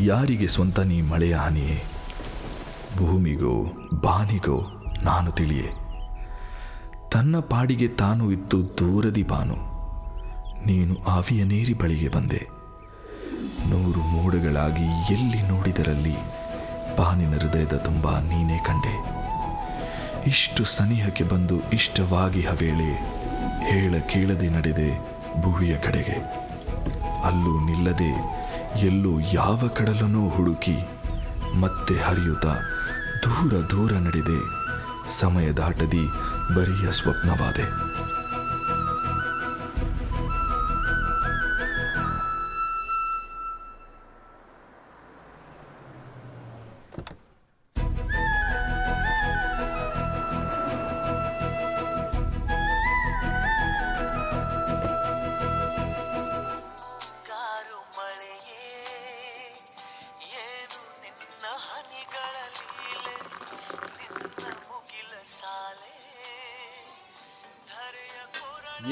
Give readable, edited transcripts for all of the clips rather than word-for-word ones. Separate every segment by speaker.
Speaker 1: ಯಾರಿಗೆ ಸ್ವಂತ ನೀ ಮಳೆಯ ಹನಿಯೇ? ಭೂಮಿಗೋ ಬಾನಿಗೋ ನಾನು ತಿಳಿಯೇ. ತನ್ನ ಪಾಡಿಗೆ ತಾನು ಇತ್ತು ದೂರದಿ ಬಾನು, ನೀನು ಆವಿಯ ನೀರಿ ಬಳಿಗೆ ಬಂದೆ. 100 ಮೋಡಗಳಾಗಿ ಎಲ್ಲಿ ನೋಡಿದರಲ್ಲಿ ಬಾನಿನ ಹೃದಯದ ತುಂಬ ನೀನೇ ಕಂಡೆ. ಇಷ್ಟು ಸನಿಹಕ್ಕೆ ಬಂದು ಇಷ್ಟವಾಗಿ ಹವೇಳೆ, ಹೇಳ ಕೇಳದೆ ನಡೆದೆ ಭುವಿಯ ಕಡೆಗೆ. ಅಲ್ಲೂ ನಿಲ್ಲದೆ ಎಲ್ಲೋ ಯಾವ ಕಡಲನೋ ಹುಡುಕಿ ಮತ್ತೆ ಹರಿಯುತ್ತಾ ದೂರ ದೂರ ನಡೆದೆ. ಸಮಯದಾಟದಿ ಬರಿಯ ಸ್ವಪ್ನವಾದೆ.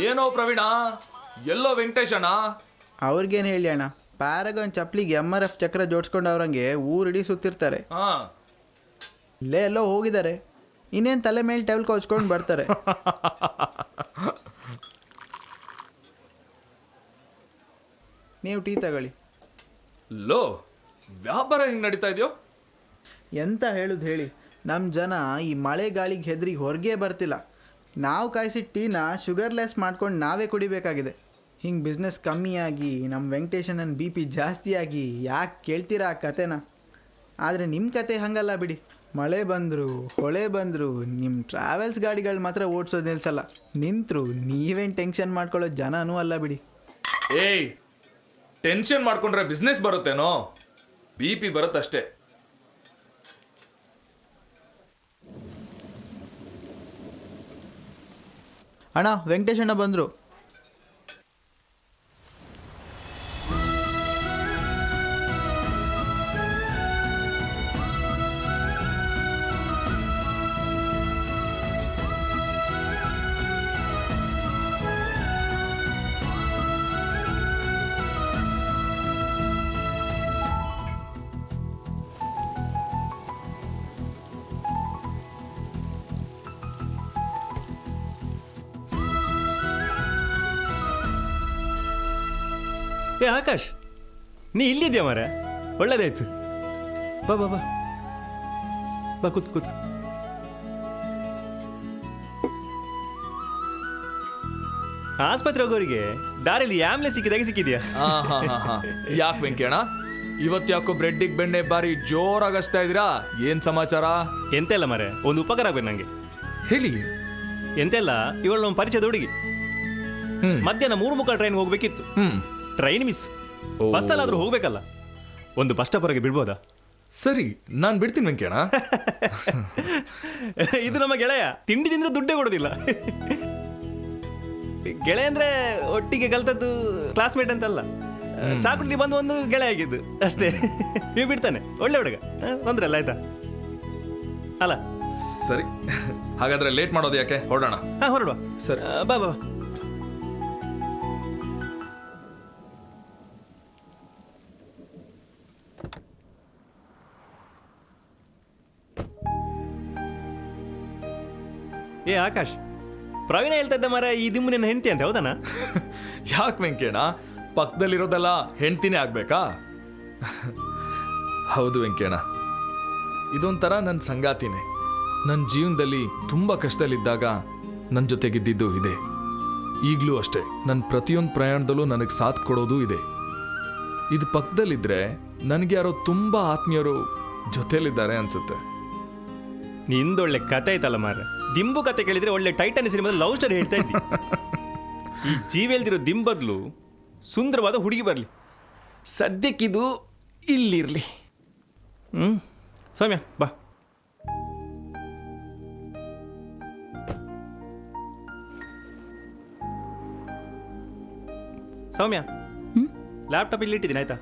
Speaker 2: ಏನೋ ಪ್ರವೀಣ, ಎಲ್ಲೋ ವೆಂಕಟೇಶಣ್ಣ?
Speaker 3: ಅವ್ರಿಗೇನು ಹೇಳಿ ಅಣ್ಣ, ಪ್ಯಾರಗಾನ್ ಚಪ್ಲಿಗೆ MRF ಚಕ್ರ ಜೋಡಿಸ್ಕೊಂಡು ಅವ್ರಂಗೆ ಊರಿಡೀ ಸುತ್ತಿರ್ತಾರೆ. ಇಲ್ಲೇ ಎಲ್ಲೋ ಹೋಗಿದ್ದಾರೆ, ಇನ್ನೇನು ತಲೆ ಮೇಲೆ ಟೆವಲ್ ಕೊಚ್ಕೊಂಡು ಬರ್ತಾರೆ. ನೀವು ಟೀ ತಗೊಳ್ಳಿ.
Speaker 2: ಲೋ, ವ್ಯಾಪಾರ ಹೆಂಗೆ ನಡೀತಾ ಇದೆಯೋ?
Speaker 3: ಎಂತ ಹೇಳುದು ಹೇಳಿ, ನಮ್ಮ ಜನ ಈ ಮಳೆ ಗಾಳಿಗೆ ಹೆದ್ರಿಗೆ ಹೊರಗೆ ಬರ್ತಿಲ್ಲ. ನಾವು ಕಾಯಿಸಿದ ಟೀನ ಶುಗರ್ಲೆಸ್ ಮಾಡ್ಕೊಂಡು ನಾವೇ ಕುಡಿಬೇಕಾಗಿದೆ. ಹಿಂಗೆ ಬಿಸ್ನೆಸ್ ಕಮ್ಮಿಯಾಗಿ ನಮ್ಮ ವೆಂಕಟೇಶನನ್ನ BP ಜಾಸ್ತಿಯಾಗಿ ಯಾಕೆ ಕೇಳ್ತೀರಾ ಆ ಕತೆನ? ಆದರೆ ನಿಮ್ಮ ಕತೆ ಹಾಗಲ್ಲ ಬಿಡಿ. ಮಳೆ ಬಂದರು ಹೊಳೆ ಬಂದರು ನಿಮ್ಮ ಟ್ರಾವೆಲ್ಸ್ ಗಾಡಿಗಳು ಮಾತ್ರ ಓಡಿಸೋದು ನಿಲ್ಸಲ್ಲ. ನಿಂತರು ನೀವೇನು ಟೆನ್ಷನ್ ಮಾಡ್ಕೊಳ್ಳೋ ಜನನೂ ಅಲ್ಲ ಬಿಡಿ.
Speaker 2: ಏಯ್, ಟೆನ್ಷನ್ ಮಾಡ್ಕೊಂಡ್ರೆ ಬಿಸ್ನೆಸ್ ಬರುತ್ತೇನೋ? BP ಬರುತ್ತಷ್ಟೇ.
Speaker 3: ಅಣ್ಣ, ವೆಂಕಟೇಶಣ್ಣ ಬಂದರು.
Speaker 4: ಏ ಆಕಾಶ್, ನೀ ಇಲ್ಲಿದ್ಯಾ ಮಾರ? ಒಳ್ಳೇದಾಯ್ತು. ಬಾ ಬಾ ಬಾ ಬಾ, ಕೂತ್ ಕೂತ್. ಆಸ್ಪತ್ರೆ ಹೋಗೋರಿಗೆ ದಾರಿಯಲ್ಲಿ ಆಮ್ಲೆ ಸಿಕ್ಕಿದ್ಯಾ?
Speaker 2: ಯಾಕೆ ವೆಂಕಣ್ಣ, ಇವತ್ತು ಯಾಕೋ ಬ್ರೆಡ್ಡಿಗೆ ಬೆಣ್ಣೆ ಬಾರಿ ಜೋರಾಗಿ ಹಚ್ತಾ ಇದ್ದೀರಾ? ಏನ್ ಸಮಾಚಾರ?
Speaker 4: ಎಂತೆಲ್ಲ ಮಾರೆ, ಒಂದು ಉಪಕಾರ ಆಗ್ಬೇಕು ನಂಗೆ.
Speaker 2: ಹೇಳಿ.
Speaker 4: ಎಂತೆಲ್ಲ, ಇವಳು ನಮ್ಮ ಪರಿಚಯದ ಹುಡುಗಿ. ಮಧ್ಯಾಹ್ನ 3 ಮುಕ್ಕಾಲು ಟ್ರೈನ್ ಹೋಗ್ಬೇಕಿತ್ತು. Train miss. ಬಸ್ಸಲ್ಲಾದ್ರೂ ಹೋಗ್ಬೇಕಲ್ಲ, ಒಂದು ಬಸ್ ಸ್ಟಾಪ್ ವರೆಗೆ ಬಿಡ್ಬೋದಾ?
Speaker 2: ಸರಿ, ನಾನು ಬಿಡ್ತೀನಿ ವೆಂಕಣ್ಣ.
Speaker 4: ಇದು ನಮ್ಮ ಗೆಳೆಯ, ತಿಂಡಿ ತಿಂದ್ರೆ ದುಡ್ಡೇ ಕೊಡೋದಿಲ್ಲ. ಗೆಳೆಯ ಅಂದ್ರೆ ಒಟ್ಟಿಗೆ ಕಲ್ತದ್ದು ಕ್ಲಾಸ್ಮೇಟ್ ಅಂತಲ್ಲ, ಚಾಕುಟ್ಲಿ ಬಂದು ಒಂದು ಗೆಳೆಯ ಆಗಿದ್ದು ಅಷ್ಟೇ. ನೀವು ಬಿಡ್ತಾನೆ, ಒಳ್ಳೆ ಹುಡುಗ, ತೊಂದ್ರೆ ಅಲ್ಲ ಆಯ್ತಾ? ಅಲ್ಲ
Speaker 2: ಸರಿ, ಹಾಗಾದ್ರೆ ಲೇಟ್ ಮಾಡೋದು ಯಾಕೆ? ಹೊರಡೋಣ.
Speaker 4: ಹೊರಡುವ.
Speaker 2: ಸರಿ,
Speaker 4: ಬಾ ಬಾ. ಏ ಆಕಾಶ್, ಪ್ರವೀಣ ಹೇಳ್ತಾ ಇದ್ದ ಮರ, ಈ ದಿಮ್ಮು ನಿನ್ನ ಹೆಂಡತಿ ಅಂತ, ಹೌದನಾ?
Speaker 2: ಯಾಕೆ ವೆಂಕಣ್ಣ, ಪಕ್ಕದಲ್ಲಿರೋದೆಲ್ಲ ಹೆಂಡ್ತಿನೇ ಆಗ್ಬೇಕಾ? ಹೌದು ವೆಂಕಣ್ಣ, ಇದೊಂಥರ ನನ್ನ ಸಂಗಾತಿನೇ. ನನ್ನ ಜೀವನದಲ್ಲಿ ತುಂಬ ಕಷ್ಟದಲ್ಲಿದ್ದಾಗ ನನ್ನ ಜೊತೆಗಿದ್ದಿದ್ದು ಇದೆ. ಈಗಲೂ ಅಷ್ಟೇ, ನನ್ನ ಪ್ರತಿಯೊಂದು ಪ್ರಯಾಣದಲ್ಲೂ ನನಗೆ ಸಾಥ್ ಕೊಡೋದು ಇದೆ. ಇದು ಪಕ್ಕದಲ್ಲಿದ್ದರೆ ನನಗೆ ಯಾರೋ ತುಂಬ ಆತ್ಮೀಯರು ಜೊತೆಲಿದ್ದಾರೆ ಅನ್ಸುತ್ತೆ.
Speaker 4: ನಿಂದೊಳ್ಳೆ ಕತೆ ಐತಲ್ಲ ಮಾರ. ದಿಂಬು ಕತೆ ಕೇಳಿದ್ರೆ ಒಳ್ಳೆ ಟೈಟಾನಿಕ್ ಸಿನಿಮಾದ ಲವ್ ಸ್ಟೋರಿ ಹೇಳ್ತಾ ಇದ್ದಿ. ಈ ಜೀವ ಎಲ್ದಿರೋ ದಿಂಬ್ ಬದಲು ಸುಂದರವಾದ ಹುಡುಗಿ ಬರಲಿ. ಸದ್ಯಕ್ಕಿದು ಇಲ್ಲಿರಲಿ. ಸೌಮ್ಯ ಬಾ. ಸೌಮ್ಯ, ಲ್ಯಾಪ್ಟಾಪ್ ಇಲ್ಲಿ ಇಟ್ಟಿದ್ದೀನಿ ಆಯ್ತಾ?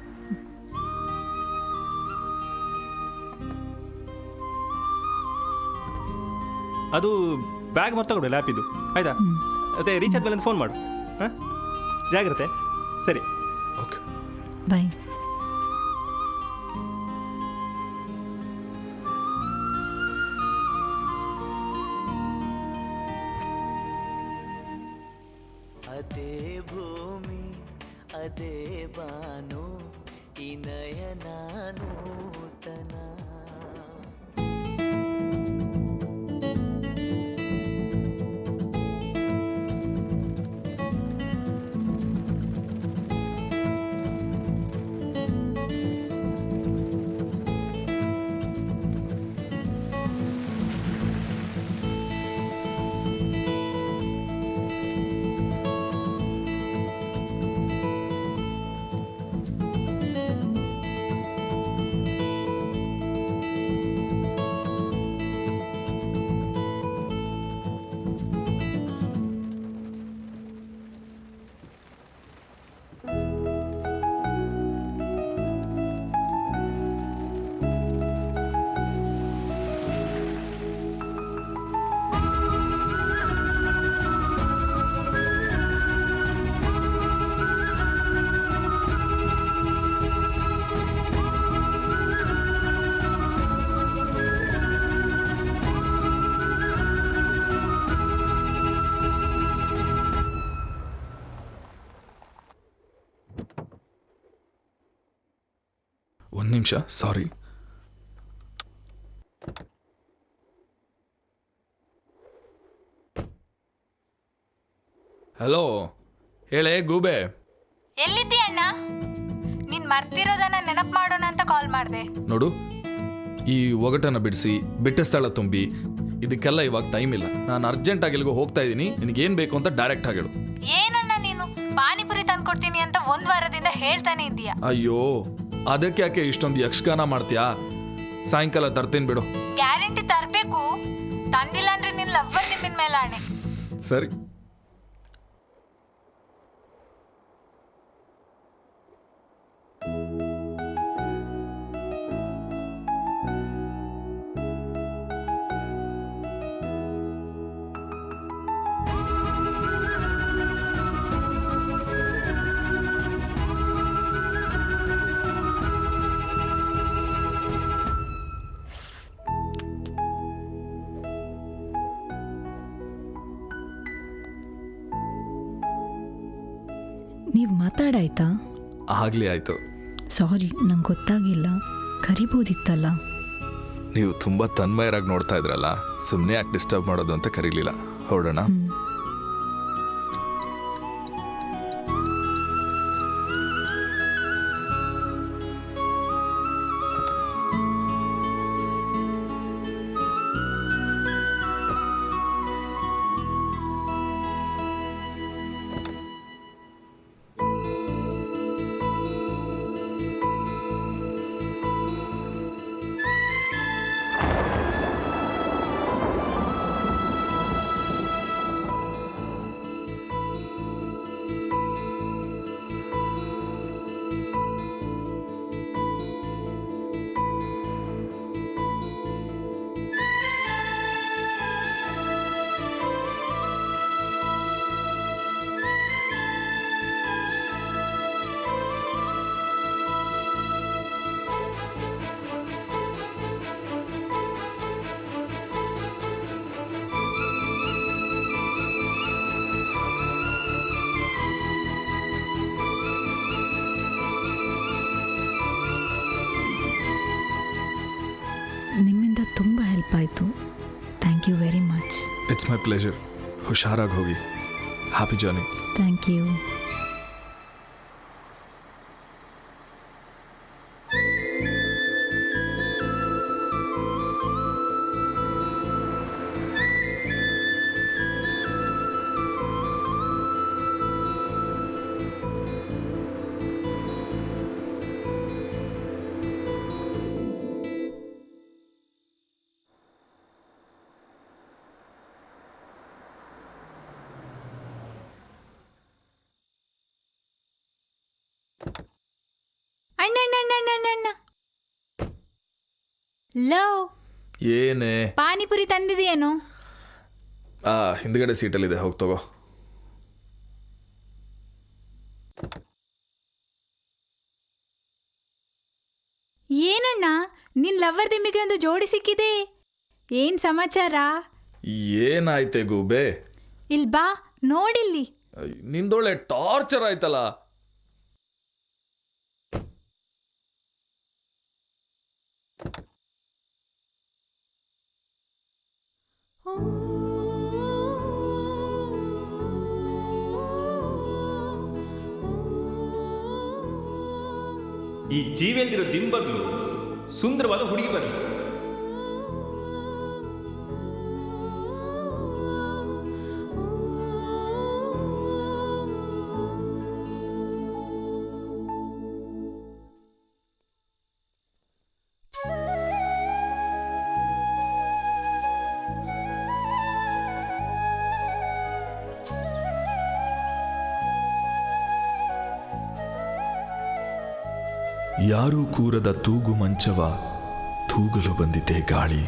Speaker 4: ಅದು ಬ್ಯಾಗ್ ಮರ್ತೊಗೊಡು, ಲ್ಯಾಪ್ ಇದು ಆಯ್ತಾ? ಅದೇ ರೀಚಾರ್ಜ್ ಮೇಲೆ ಫೋನ್ ಮಾಡು. ಹಾಂ, ಜಾಗ್ರತೆ. ಸರಿ,
Speaker 2: ಓಕೆ,
Speaker 5: ಬಾಯ್. ಭೂಮಿ ಅದೇ ಬಾನು ಈ ನಯನ ನೂತನ.
Speaker 2: ಒಂದು ನಿಮಿಷ, ಸಾರಿ. ಹಲೋ, ಹೇಳೇ ಗೂಬೆ.
Speaker 6: ಎಲ್ಲಿದ್ದೀ ಅಣ್ಣ? ನೀನ್ ಮರ್ತಿರೋದನ್ನ ನೆನಪು ಮಾಡೋಣ ಅಂತ ಕಾಲ್ ಮಾಡಿದೆ.
Speaker 2: ನೋಡು, ಈ ಒಗಟನ್ನು ಬಿಡಿಸಿ ಬಿಟ್ಟ ಸ್ಥಳ ತುಂಬಿ ಇದಕ್ಕೆಲ್ಲ ಇವಾಗ ಟೈಮ್ ಇಲ್ಲ. ನಾನು ಅರ್ಜೆಂಟಾಗಿ ಎಲ್ಲಿಗೋ ಹೋಗ್ತಾ ಇದ್ದೀನಿ. ನಿನಗೇನು ಬೇಕು ಅಂತ ಡೈರೆಕ್ಟ್ ಆಗಿ ಹೇಳು.
Speaker 6: ಏನಣ್ಣ ನೀನು ಪಾನಿಪುರಿ ತಂದ್ಕೊಡ್ತೀನಿ ಅಂತ 1 ವಾರದಿಂದ ಹೇಳ್ತಾನೆ ಇದೀಯಾ.
Speaker 2: ಅಯ್ಯೋ, ಅದಕ್ಕೆ ಯಾಕೆ ಇಷ್ಟೊಂದು ಯಕ್ಷಗಾನ ಮಾಡ್ತೀಯಾ? ಸಾಯಂಕಾಲ ತರ್ತೀನಿ ಬಿಡು.
Speaker 6: ಗ್ಯಾರಂಟಿ ತರಬೇಕು. ತಂದಿಲ್ಲ ಅಂದ್ರೆ ನಿನ್ ಲವ್ವರ್ ನಿಮ್ಮಿನ ಮೇಲೆ ಆಣೆ.
Speaker 2: ಸರಿ.
Speaker 7: ನೀವು ಮಾತಾಡಾಯ್ತಾ?
Speaker 2: ಆಗ್ಲಿ ಆಯ್ತು.
Speaker 7: ಸಾರಿ, ನಂಗೆ ಗೊತ್ತಾಗಿಲ್ಲ. ಕರಿಬೋದಿತ್ತಲ್ಲ.
Speaker 2: ನೀವು ತುಂಬ ತನ್ಮಯರಾಗಿ ನೋಡ್ತಾ ಇದ್ರಲ್ಲ, ಸುಮ್ಮನೆ ಯಾಕೆ ಡಿಸ್ಟರ್ಬ್ ಮಾಡೋದು ಅಂತ ಕರೀಲಿಲ್ಲ. ಹೊರಡೋಣ.
Speaker 7: ನಿಮ್ಮಿಂದ ತುಂಬ ಹೆಲ್ಪ್ ಆಯಿತು. Thank you very much.
Speaker 2: It's my pleasure. ಹುಷಾರಾಗಿ ಹೋಗಿ. Happy journey.
Speaker 7: Thank you.
Speaker 6: ಅಣ್ಣ ಲವ್
Speaker 2: ಏನೇ?
Speaker 6: ಪಾನಿಪುರಿ ತಂದಿದೆಯೇನು?
Speaker 2: ಹಿಂದ್ಗಡೆ ಸೀಟಲ್ಲಿದೆ, ಹೋಗಿ ತಗೋ.
Speaker 6: ಏನಣ್ಣ, ನಿನ್ ಲವರ್ ದಿಮ್ಮಿಗೆ ಒಂದು ಜೋಡಿ ಸಿಕ್ಕಿದೆ. ಏನ್ ಸಮಾಚಾರ?
Speaker 2: ಏನಾಯ್ತೆ ಗೂಬೆ?
Speaker 6: ಇಲ್ ಬಾ, ನೋಡಿಲ್ಲಿ.
Speaker 2: ನಿಂದೊಳ್ಳೆ ಟಾರ್ಚರ್ ಆಯ್ತಲ್ಲ.
Speaker 4: ಈ ಜೀವಿಯಲ್ಲಿರೋ ದಿಂಬಗ್ಲು ಸುಂದರವಾದ ಹುಡುಗಿ ಬರಲಿ.
Speaker 1: ಯಾರೂ ಕೂರದ ತೂಗು ಮಂಚವ ತೂಗಲು ಬಂದಿದೆ ಗಾಳಿ.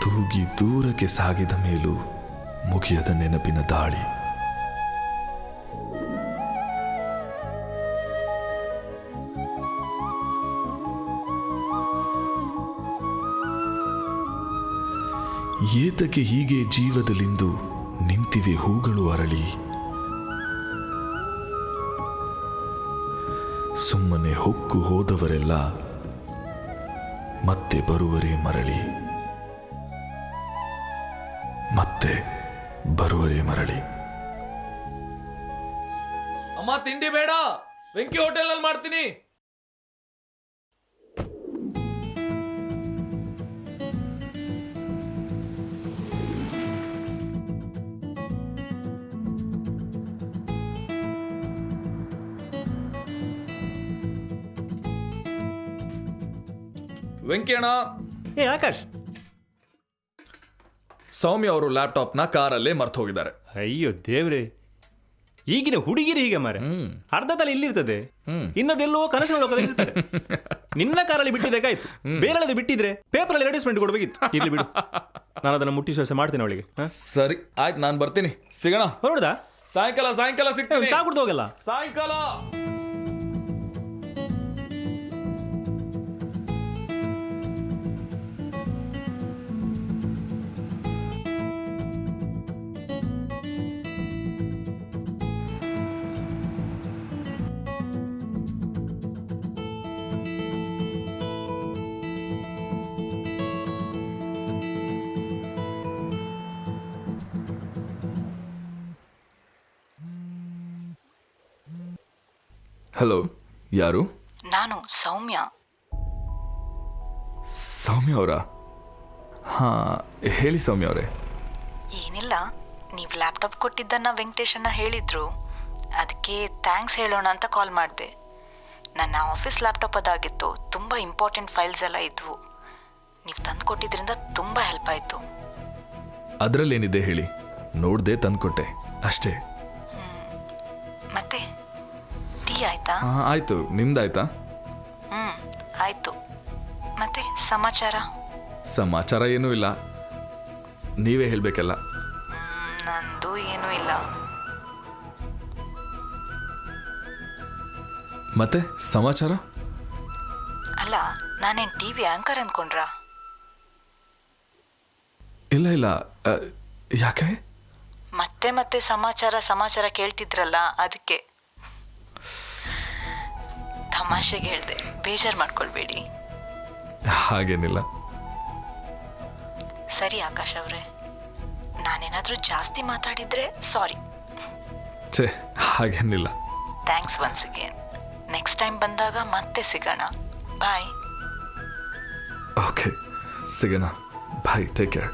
Speaker 1: ತೂಗಿ ದೂರಕ್ಕೆ ಸಾಗಿದ ಮೇಲೂ ಮುಗಿಯದ ನೆನಪಿನ ದಾಳಿ. ಏತಕ್ಕೆ ಹೀಗೆ ಜೀವದಲ್ಲಿಂದು ನಿಂತಿವೆ ಹೂಗಳು ಅರಳಿ. ಸುಮ್ಮನೆ ಹೊಕ್ಕು ಹೋದವರೆಲ್ಲ ಮತ್ತೆ ಬರುವರೇ ಮರಳಿ, ಮತ್ತೆ ಬರುವರೇ ಮರಳಿ.
Speaker 2: ಅಮ್ಮ ತಿಂಡಿ ಬೇಡ, ವೆಂಕಿ ಹೋಟೆಲ್ನಲ್ಲಿ ಮಾಡ್ತೀನಿ. ವೆಂಕಣ್ಣ.
Speaker 4: ಆಕಾಶ್,
Speaker 2: ಸೌಮ್ಯ ಅವರು ಲ್ಯಾಪ್ಟಾಪ್ನ ಕಾರಲ್ಲೇ ಮರ್ತು ಹೋಗಿದ್ದಾರೆ.
Speaker 4: ಅಯ್ಯೋ ದೇವ್ರೆ, ಈಗಿನ ಹುಡುಗಿರು ಹೀಗೆ ಮಾರೆ. ಅರ್ಧ ತಲೆ ಇಲ್ಲಿರ್ತದೆ, ಇನ್ನದೆಲ್ಲೋ ಕನಸಿನ ಲೋಕದಲ್ಲಿ ಇರ್ತಾರೆ. ನಿನ್ನ ಕಾರಲ್ಲಿ ಬಿಟ್ಟಿದ್ದಾಗಾಯ್ತು, ಬೇರೆಲ್ಲದು ಬಿಟ್ಟಿದ್ರೆ ಪೇಪರಲ್ಲಿ ಅಡ್ವರ್ಟೈಸ್ಮೆಂಟ್ ಕೊಡ್ಬೇಕಿತ್ತು. ಇಲ್ಲಿ ಬಿಡು, ನಾನು ಅದನ್ನು ಮುಟ್ಟಿ ಸೊಸೆ ಮಾಡ್ತೇನೆ ಅವಳಿಗೆ.
Speaker 2: ಸರಿ ಆಯ್ತು, ನಾನು ಬರ್ತೀನಿ. ಸಿಗೋಣ.
Speaker 4: ಹೊರಡ್ದಾ?
Speaker 2: ಸಾಯಂಕಾಲ ಸಿಗ್ತೀನಿ.
Speaker 4: ಚಾ ಕುಡ್ದು ಹೋಗಲ್ಲ
Speaker 2: ಸಾಯಂಕಾಲ.
Speaker 1: ಹಲೋ, ಯಾರು?
Speaker 8: ನಾನು ಸೌಮ್ಯ.
Speaker 1: ಸೌಮ್ಯ ಅವರಾ? ಹಾಂ, ಹೇಳಿ ಸೌಮ್ಯ ಅವರೇ.
Speaker 8: ಏನಿಲ್ಲ, ನೀವು ಲ್ಯಾಪ್ಟಾಪ್ ಕೊಟ್ಟಿದ್ದನ್ನು ವೆಂಕಟೇಶನ್ನ ಹೇಳಿದ್ರು, ಅದಕ್ಕೆ ಥ್ಯಾಂಕ್ಸ್ ಹೇಳೋಣ ಅಂತ ಕಾಲ್ ಮಾಡಿದೆ. ನನ್ನ ಆಫೀಸ್ ಲ್ಯಾಪ್ಟಾಪ್ ಅದಾಗಿತ್ತು, ತುಂಬ ಇಂಪಾರ್ಟೆಂಟ್ ಫೈಲ್ಸ್ ಎಲ್ಲ ಇದ್ವು. ನೀವು ತಂದು ಕೊಟ್ಟಿದ್ರಿಂದ ತುಂಬ ಹೆಲ್ಪ್ ಆಯಿತು.
Speaker 1: ಅದರಲ್ಲೇನಿದೆ ಹೇಳಿ, ನೋಡ್ದೆ ತಂದ್ಕೊಟ್ಟೆ ಅಷ್ಟೇ.
Speaker 8: ಮತ್ತೆ ಟೀ ಆಯ್ತಾ?
Speaker 2: ಆಯ್ತು, ನಿಮ್ದಾಯ್ತಾ?
Speaker 8: ಆಯಿತು. ಮತ್ತೆ ಸಮಾಚಾರ
Speaker 2: ಏನೂ ಇಲ್ಲ, ನೀವೇ ಹೇಳಬೇಕಲ್ಲ.
Speaker 8: ನಂದು ಏನೂ ಇಲ್ಲ.
Speaker 2: ಮತ್ತೆ ಸಮಾಚಾರ?
Speaker 8: ಅಲ್ಲ, ನಾನೇನು ಟಿ ವಿ ಆ್ಯಂಕರ್ ಅಂದ್ಕೊಂಡ್ರಾ?
Speaker 2: ಇಲ್ಲ, ಯಾಕೆ?
Speaker 8: ಮತ್ತೆ ಸಮಾಚಾರ ಕೇಳ್ತಿದ್ರಲ್ಲ, ಅದಕ್ಕೆ ತಮಾಷೆಗೆ ಹೇಳಿದೆ, ಬೇಜಾರು ಮಾಡ್ಕೊಳ್ಬೇಡಿ.
Speaker 2: ಹಾಗೇನಿಲ್ಲ.
Speaker 8: ಸರಿ ಆಕಾಶ್ ಅವರೇ, ನಾನೇನಾದರೂ ಜಾಸ್ತಿ ಮಾತಾಡಿದ್ರೆ ಸಾರಿ.
Speaker 2: ಹಾಗೇನಿಲ್ಲ.
Speaker 8: Thanks once again. Next time ಬಂದಾಗ ಮತ್ತೆ ಸಿಗೋಣ. ಬಾಯ್.
Speaker 2: ಓಕೆ, ಸಿಗೋಣ. ಬಾಯ್, ಟೇಕ್ ಕೇರ್.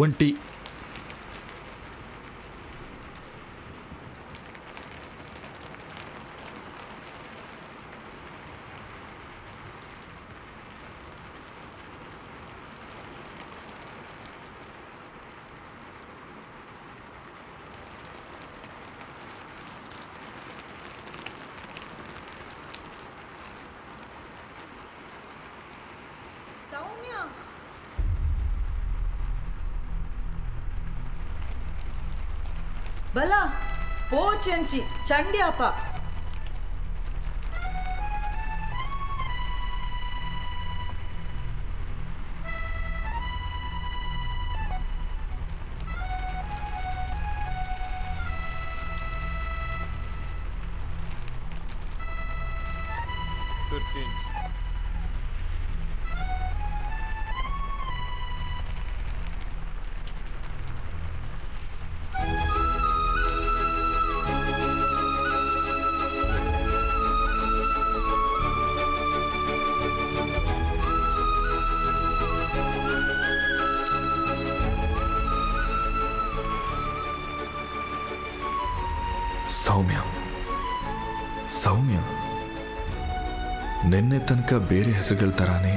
Speaker 2: ಒಂಟಿ.
Speaker 9: ಬಲ ಪೋಚಂಚಿ ಚಂಡ್ಯಾಪ
Speaker 2: ಸೌಮ್ಯ ಸೌಮ್ಯ ನಿನ್ನೆ ತನಕ ಬೇರೆ ಹೆಸರುಗಳ ಥರಾನೇ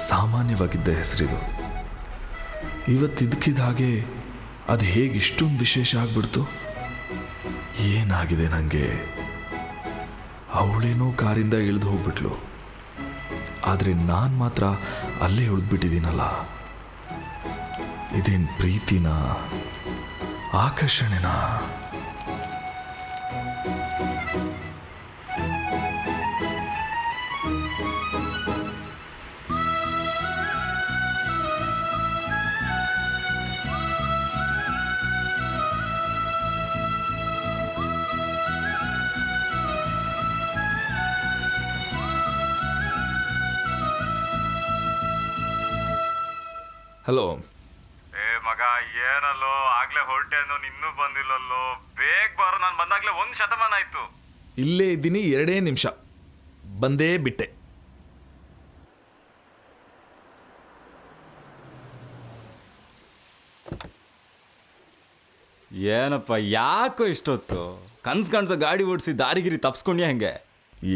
Speaker 2: ಸಾಮಾನ್ಯವಾಗಿದ್ದ ಹೆಸರಿದು. ಇವತ್ತಿದ್ದಕ್ಕಿದ್ದ ಹಾಗೆ ಅದು ಹೇಗೆ ಇಷ್ಟೊಂದು ವಿಶೇಷ ಆಗ್ಬಿಡ್ತು? ಏನಾಗಿದೆ ನನಗೆ? ಅವಳೇನೋ ಕಾರಿಂದ ಇಳಿದು ಹೋಗ್ಬಿಟ್ಲು, ಆದರೆ ನಾನು ಮಾತ್ರ ಅಲ್ಲೇ ಉಳಿದ್ಬಿಟ್ಟಿದ್ದೀನಲ್ಲ. ಇದೇನು ಪ್ರೀತಿನಾ, ಆಕರ್ಷಣೆನಾ? ಹಲೋ.
Speaker 1: ಮಗ ಏನಲ್ಲೋ ಆಗ್ಲೇ ಹೊರಟೆ ಅನ್ನೋ ಇನ್ನೂ ಬಂದಿಲ್ಲಲ್ಲೋ. ಬೇಗ ಬಾರೋ, ನಾನು ಬಂದಾಗ್ಲೇ 1 ಶತಮಾನ ಆಯ್ತು.
Speaker 2: ಇಲ್ಲೇ ಇದ್ದೀನಿ, 2 ನಿಮಿಷ ಬಂದೇ ಬಿಟ್ಟೆ.
Speaker 10: ಏನಪ್ಪ ಯಾಕೋ ಇಷ್ಟೊತ್ತು ಕನ್ಸ್ ಕಾಣ್ತಾ ಗಾಡಿ ಓಡಿಸಿ ದಾರಿಗಿರಿ ತಪ್ಸ್ಕೊಂಡ್ಯಾ ಹೆಂಗೆ?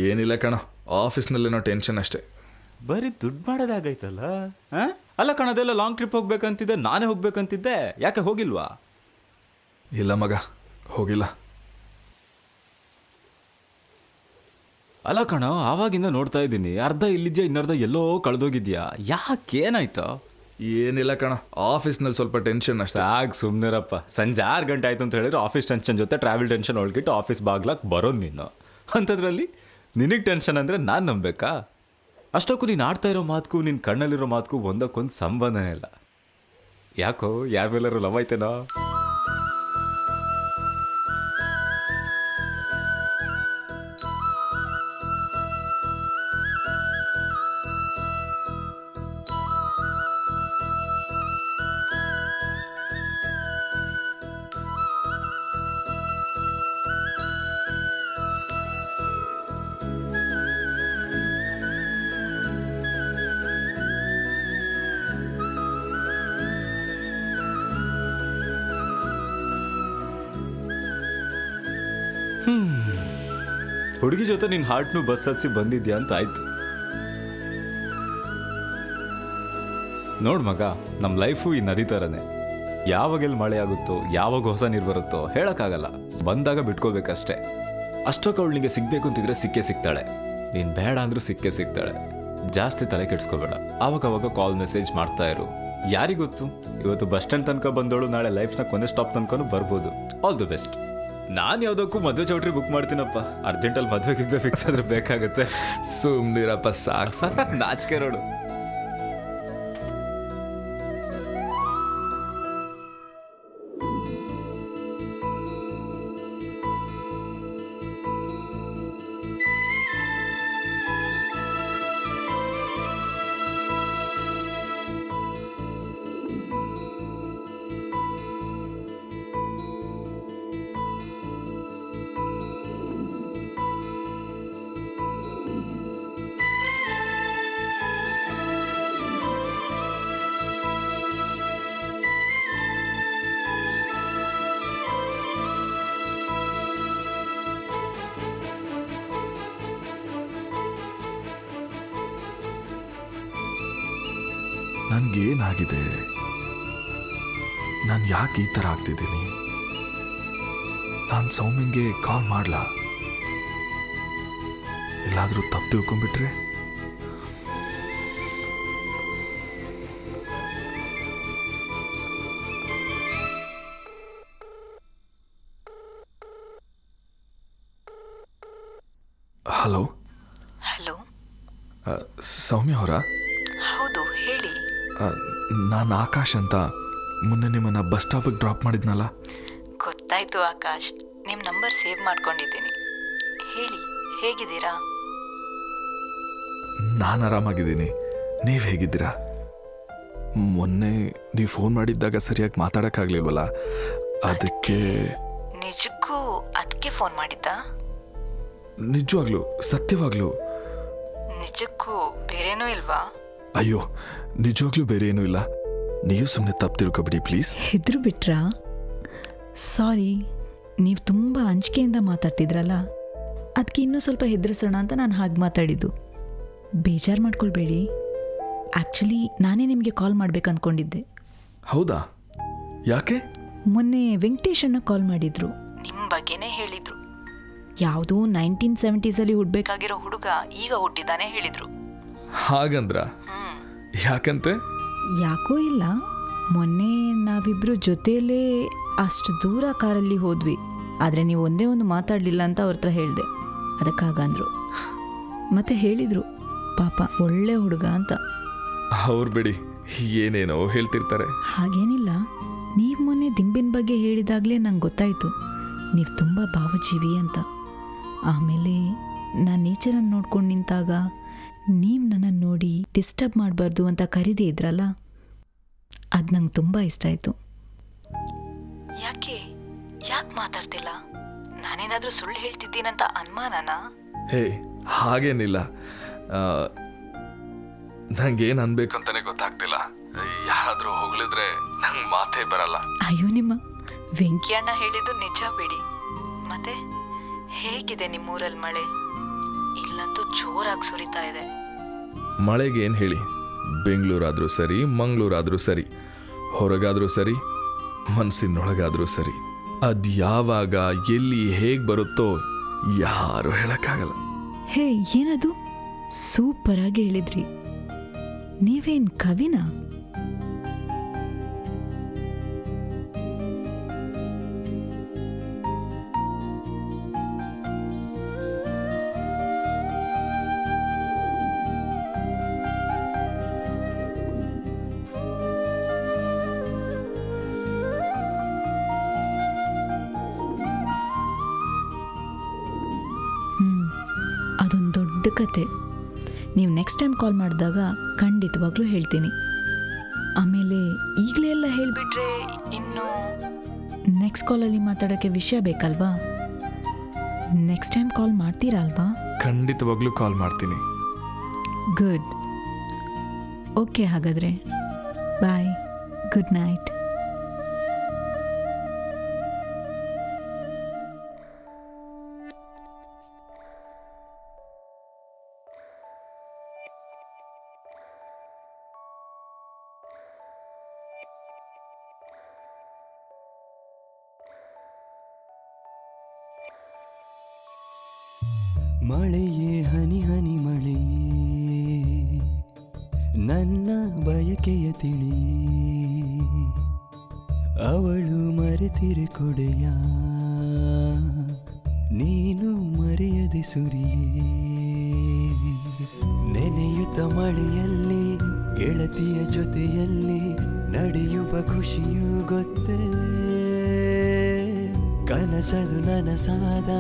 Speaker 2: ಏನಿಲ್ಲ ಕಣ, ಆಫೀಸ್ನಲ್ಲೇನೋ ಟೆನ್ಷನ್ ಅಷ್ಟೇ.
Speaker 10: ಬರೀ ದುಡ್ಡು ಮಾಡೋದಾಗೈತಲ್ಲ. ಅಲ್ಲ ಕಣ, ಅದೆಲ್ಲ ಲಾಂಗ್ ಟ್ರಿಪ್ ಹೋಗ್ಬೇಕಂತಿದ್ದೆ, ನಾನೇ ಹೋಗ್ಬೇಕಂತಿದ್ದೆ, ಯಾಕೆ ಹೋಗಿಲ್ವಾ?
Speaker 2: ಇಲ್ಲ ಮಗ, ಹೋಗಿಲ್ಲ.
Speaker 10: ಅಲ್ಲ ಕಣ, ಆವಾಗಿಂದ ನೋಡ್ತಾ ಇದ್ದೀನಿ, ಅರ್ಧ ಇಲ್ಲಿದ್ಯಾ, ಇನ್ನರ್ಧ ಎಲ್ಲೋ ಕಳೆದೋಗಿದ್ಯಾ, ಯಾಕೇನಾಯ್ತು?
Speaker 2: ಏನಿಲ್ಲ ಕಣ, ಆಫೀಸ್ನಲ್ಲಿ ಸ್ವಲ್ಪ ಟೆನ್ಷನ್ ಅಷ್ಟೇ.
Speaker 10: ಸಾಕು ಸುಮ್ಮನಿರಪ್ಪ. ಸಂಜೆ 6 ಗಂಟೆ ಆಯ್ತು ಅಂತ ಹೇಳಿದ್ರೆ ಆಫೀಸ್ ಟೆನ್ಷನ್ ಜೊತೆ ಟ್ರಾವೆಲ್ ಟೆನ್ಷನ್ ಒಳಗಿಟ್ಟು ಆಫೀಸ್ ಬಾಗ್ಲಾಕ್ ಬರೋದು ನೀನು. ಅಂಥದ್ರಲ್ಲಿ ನಿನಗೆ ಟೆನ್ಷನ್ ಅಂದರೆ ನಾನು ನಂಬೇಕಾ? ಅಷ್ಟಕ್ಕೂ ನೀನು ಆಡ್ತಾ ಇರೋ ಮಾತಕ್ಕೂ ನಿನ್ನ ಕಣ್ಣಲ್ಲಿರೋ ಮಾತಕ್ಕೂ ಒಂದಕ್ಕೊಂದು ಸಂಬಂಧನೇ ಇಲ್ಲ. ಯಾಕೋ ಯಾರ ಮೇಲಾರು ಲವ್ ಐತೇನೋ? ಹುಡುಗಿ ಜೊತೆ ನಿನ್ನ ಹಾರ್ಟ್ನು ಬಸ್ ಹತ್ಸಿ ಬಂದಿದ್ಯಾ ಅಂತ ಆಯ್ತು. ನೋಡ್ ಮಗ, ನಮ್ಮ ಲೈಫು ಈ ನದಿ ಥರನೇ. ಯಾವಾಗೆಲ್ಲಿ ಮಳೆ ಆಗುತ್ತೋ, ಯಾವಾಗ ಹೊಸ ನೀರು ಬರುತ್ತೋ ಹೇಳೋಕ್ಕಾಗಲ್ಲ. ಬಂದಾಗ ಬಿಟ್ಕೋಬೇಕಷ್ಟೇ. ಅಷ್ಟೊಕ್ಕೆ ಅವಳಿಗೆ ಸಿಗ್ಬೇಕು ಅಂತಿದ್ರೆ ಸಿಕ್ಕೇ ಸಿಗ್ತಾಳೆ. ನೀನು ಬೇಡ ಅಂದ್ರೂ ಸಿಕ್ಕೇ ಸಿಗ್ತಾಳೆ. ಜಾಸ್ತಿ ತಲೆ ಕೆಡಿಸ್ಕೋಬೇಡ. ಆವಾಗವಾಗ ಕಾಲ್ ಮೆಸೇಜ್ ಮಾಡ್ತಾ ಇರು. ಯಾರಿಗೊತ್ತು, ಇವತ್ತು ಬಸ್ ಸ್ಟ್ಯಾಂಡ್ ತನಕ ಬಂದೋಳು ನಾಳೆ ಲೈಫ್ನ ಕೊನೆ ಸ್ಟಾಪ್ ತನಕನೂ ಬರ್ಬೋದು. All the best. ನಾನು ಯಾವುದಕ್ಕೂ ಮದುವೆ ಚೌಟ್ರಿ ಬುಕ್ ಮಾಡ್ತೀನಪ್ಪ. ಅರ್ಜೆಂಟಲ್ಲಿ ಮದುವೆಗೆ ಫಿಕ್ಸ್ ಆದ್ರೆ ಬೇಕಾಗುತ್ತೆ.
Speaker 2: ಸುಮ್ನಿರಪ್ಪ, ಸಾಕು.
Speaker 10: ನಾಚಿಕೆ ನೋಡು.
Speaker 2: ನನಗೇನಾಗಿದೆ? ನಾನು ಯಾಕೆ ಈ ಥರ ಆಗ್ತಿದ್ದೀನಿ? ನಾನು ಸೌಮ್ಯಂಗೆ ಕಾಲ್ ಮಾಡಲಾ? ಎಲ್ಲಾದರೂ ತಪ್ಪು ತಿಳ್ಕೊಂಡ್ಬಿಟ್ರೆ? ಹಲೋ.
Speaker 8: ಹಲೋ.
Speaker 2: ಸೌಮ್ಯ ಅವರಾ?
Speaker 8: ಹೌದು, ಹೇಳಿ.
Speaker 2: ನಾನು ಆಕಾಶ್ ಅಂತ ಮೊನ್ನೆ ನಿಮ್ಮನ್ನು ಬಸ್ ಸ್ಟಾಪಿಗೆ ಡ್ರಾಪ್ ಮಾಡಿದ್ನಲ್ಲ.
Speaker 8: ಗೊತ್ತಾಯ್ತು ಆಕಾಶ್, ನಿಮ್ಮ ನಂಬರ್ ಸೇವ್ ಮಾಡ್ಕೊಂಡಿದ್ದೀನಿ. ಹೇಳಿ, ಹೇಗಿದ್ದೀರಾ?
Speaker 2: ನಾನು ಆರಾಮಾಗಿದ್ದೀನಿ. ನೀವು ಹೇಗಿದ್ದೀರಾ? ಮೊನ್ನೆ ನೀವು ಫೋನ್ ಮಾಡಿದ್ದಾಗ ಸರಿಯಾಗಿ ಮಾತಾಡೋಕ್ಕಾಗಲಿಲ್ವಲ್ಲ, ಅದಕ್ಕೆ.
Speaker 8: ನಿಜಕ್ಕೂ ಅದಕ್ಕೆ ಫೋನ್ ಮಾಡಿದ್ದ?
Speaker 2: ನಿಜವಾಗ್ಲೂ, ಸತ್ಯವಾಗ್ಲೂ.
Speaker 8: ನಿಜಕ್ಕೂ ಬೇರೇನೂ ಇಲ್ವಾ?
Speaker 2: ಅಯ್ಯೋ, ನಿಜವಾಗ್ಲೂ ಬೇರೆ ಏನೂ ಇಲ್ಲ. ನೀವು ಸುಮ್ಮನೆ ತಪ್ಪು ತಿಳ್ಕೊಬಿಡಿ ಪ್ಲೀಸ್.
Speaker 7: ಹೆದ್ರು ಬಿಟ್ರಾ? ಸಾರಿ, ನೀವು ತುಂಬ ಅಂಜಿಕೆಯಿಂದ ಮಾತಾಡ್ತಿದ್ರಲ್ಲ, ಅದಕ್ಕೆ ಇನ್ನೂ ಸ್ವಲ್ಪ ಹೆದರಿಸೋಣ ಅಂತ ನಾನು ಹಾಗೆ ಮಾತಾಡಿದ್ದು. ಬೇಜಾರು ಮಾಡ್ಕೊಳ್ಬೇಡಿ. ಆ್ಯಕ್ಚುಲಿ ನಾನೇ ನಿಮಗೆ ಕಾಲ್ ಮಾಡ್ಬೇಕು ಅಂದ್ಕೊಂಡಿದ್ದೆ.
Speaker 2: ಹೌದಾ? ಯಾಕೆ?
Speaker 7: ಮೊನ್ನೆ ವೆಂಕಟೇಶನ್ನ ಕಾಲ್ ಮಾಡಿದ್ರು.
Speaker 8: ನಿಮ್ಮ ಬಗ್ಗೆನೇ ಹೇಳಿದ್ರು.
Speaker 7: ಯಾವುದೋ 1970s ಹುಡ್ಬೇಕಾಗಿರೋ
Speaker 8: ಹುಡುಗ ಈಗ ಹುಟ್ಟಿದ್ದಾನೆ ಹೇಳಿದ್ರು.
Speaker 2: ಹಾಗಂದ್ರ? ಯಾಕಂತೆ?
Speaker 7: ಯಾಕೋ ಇಲ್ಲ, ಮೊನ್ನೆ ನಾವಿಬ್ರು ಜೊತೆಯಲ್ಲೇ ಅಷ್ಟು ದೂರ ಕಾರಲ್ಲಿ ಹೋದ್ವಿ. ಆದರೆ ನೀವು ಒಂದೇ ಒಂದು ಮಾತಾಡಲಿಲ್ಲ ಅಂತ ಅವ್ರ ಹತ್ರ ಹೇಳಿದೆ, ಅದಕ್ಕಾಗಂದ್ರು. ಮತ್ತೆ ಹೇಳಿದರು, ಪಾಪ ಒಳ್ಳೆ ಹುಡುಗ ಅಂತ.
Speaker 2: ಅವ್ರು ಬಿಡಿ, ಏನೇನೋ ಹೇಳ್ತಿರ್ತಾರೆ.
Speaker 7: ಹಾಗೇನಿಲ್ಲ, ನೀವು ಮೊನ್ನೆ ದಿಂಬಿನ ಬಗ್ಗೆ ಹೇಳಿದಾಗಲೇ ನಂಗೆ ಗೊತ್ತಾಯಿತು ನೀವು ತುಂಬ ಭಾವಜೀವಿ ಅಂತ. ಆಮೇಲೆ ನಾನು ನೇಚರನ್ನು ನೋಡ್ಕೊಂಡು ನಿಂತಾಗ ನೀವು ನನ್ನನ್ನು ನೋಡಿ ಡಿಸ್ಟರ್ಬ್ ಮಾಡಬಾರ್ದು ಅಂತ ಕರೀದೇ ಇದ್ರಲ್ಲ, ಅದು ನಂಗೆ ತುಂಬ ಇಷ್ಟ ಆಯಿತು.
Speaker 8: ಯಾಕೆ ಮಾತಾಡ್ತಿಲ್ಲ? ನಾನೇನಾದರೂ ಸುಳ್ಳು ಹೇಳ್ತಿದ್ದೀನಂತ ಅನುಮಾನನಾ?
Speaker 2: ಹೇ, ಹಾಗೇನಿಲ್ಲ. ನಂಗೇನು ಅನ್ಬೇಕಂತಾನೆ ಗೊತ್ತಾಗ್ತಿಲ್ಲ. ಯಾರಾದರೂ ಹೊಗಳಿದ್ರೆ ನಂಗೆ ಮಾತೇ ಬರಲ್ಲ.
Speaker 7: ಅಯ್ಯೋ, ನಿಮ್ಮ ವೆಂಕಿ
Speaker 8: ಅಣ್ಣ ಹೇಳಿದ್ದು ನಿಜ ಬಿಡಿ. ಮತ್ತೆ ಹೇಗಿದೆ ನಿಮ್ಮೂರಲ್ಲಿ ಮಳೆ? ಇಲ್ಲಂತೂ ಜೋರಾಗಿ ಸುರಿತಾ ಇದೆ.
Speaker 2: ಮಳೆಗೆ ಏನು ಹೇಳಿ, ಬೆಂಗಳೂರಾದರೂ ಸರಿ, ಮಂಗಳೂರಾದರೂ ಸರಿ, ಹೊರಗಾದರೂ ಸರಿ, ಮನಸ್ಸಿನೊಳಗಾದರೂ ಸರಿ, ಅದು ಯಾವಾಗ ಎಲ್ಲಿ ಹೇಗೆ ಬರುತ್ತೋ ಯಾರು ಹೇಳಕ್ಕಾಗಲ್ಲ.
Speaker 7: ಹೇ, ಏನದು ಸೂಪರಾಗಿ ಹೇಳಿದ್ರಿ. ನೀವೇನು ಕವಿನಾ? ಅದೊಂದು ದೊಡ್ಡ ಕತೆ. ನೀವು ನೆಕ್ಸ್ಟ್ ಟೈಮ್ ಕಾಲ್ ಮಾಡಿದಾಗ ಖಂಡಿತವಾಗ್ಲೂ ಹೇಳ್ತೀನಿ. ಆಮೇಲೆ ಈಗಲೇ ಎಲ್ಲ ಹೇಳಿಬಿಟ್ರೆ
Speaker 8: ಇನ್ನು
Speaker 7: ನೆಕ್ಸ್ಟ್ ಕಾಲಲ್ಲಿ ಮಾತಾಡೋಕ್ಕೆ ವಿಷಯ ಬೇಕಲ್ವಾ? ನೆಕ್ಸ್ಟ್ ಟೈಮ್ ಕಾಲ್ ಮಾಡ್ತೀರಾ ಅಲ್ವಾ?
Speaker 2: ಖಂಡಿತವಾಗ್ಲೂ ಕಾಲ್ ಮಾಡ್ತೀನಿ.
Speaker 7: ಗುಡ್. ಓಕೆ, ಹಾಗಾದರೆ ಬಾಯ್, ಗುಡ್ ನೈಟ್.
Speaker 5: ಮಳೆಯೇ ಹನಿ ಹನಿ ಮಳೆಯೇ ನನ್ನ ಬಯಕೆಯ ತಿಳಿ, ಅವಳು ಮರೆತಿರೆ ಕೊಡೆಯ ನೀನು ಮರೆಯದೆ ಸುರಿಯೇ. ನೆನೆಯುತ್ತ ಮಳೆಯಲ್ಲಿ ಗೆಳತಿಯ ಜೊತೆಯಲ್ಲಿ ನಡೆಯುವ ಖುಷಿಯೂ ಗೊತ್ತೇ. ಕನಸದು ನನಸಾದ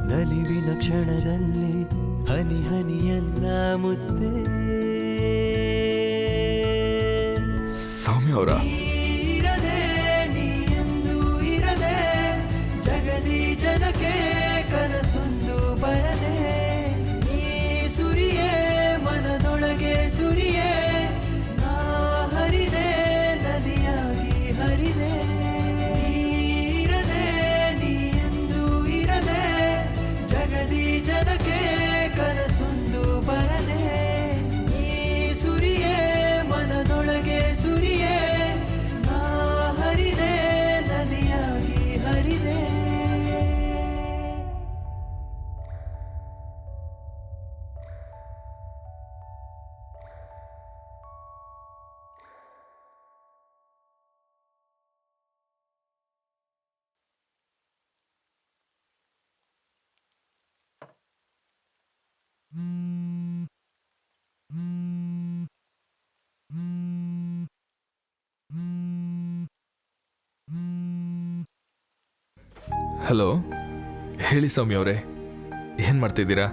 Speaker 5: ನಲಿವಿನ ಕ್ಷಣದಲ್ಲಿ ಹನಿ ಹನಿಯನ್ನ ಮುದ್ದೆ.
Speaker 2: ಸೌಮ್ಯ ಅವರ
Speaker 5: ಇರದೆ ನೀಯಂದು ಇರದೆ ಜಗದಿ ಜನಕ್ಕೆ ಕನಸೊಂದು ಬರದೆ. ನೀ ಸುರಿಯೇ ಮನದೊಳಗೆ ಸುರಿಯೇ, ನಾ ಹರಿದೆ ನದಿಯಾಗಿ ಹರಿದೆ. ಜನಕ್ಕೆ ಕನಸೊಂದು ಬರದೆ. ನೀ ಸುರಿಯೇ ಮನದೊಳಗೆ ಸುರಿಯೇ,
Speaker 2: ಹಲೋ, ಹೇಳಿ ಸೌಮ್ಯ ಅವರೇ, ಏನು ಮಾಡ್ತಿದ್ದೀರಾ?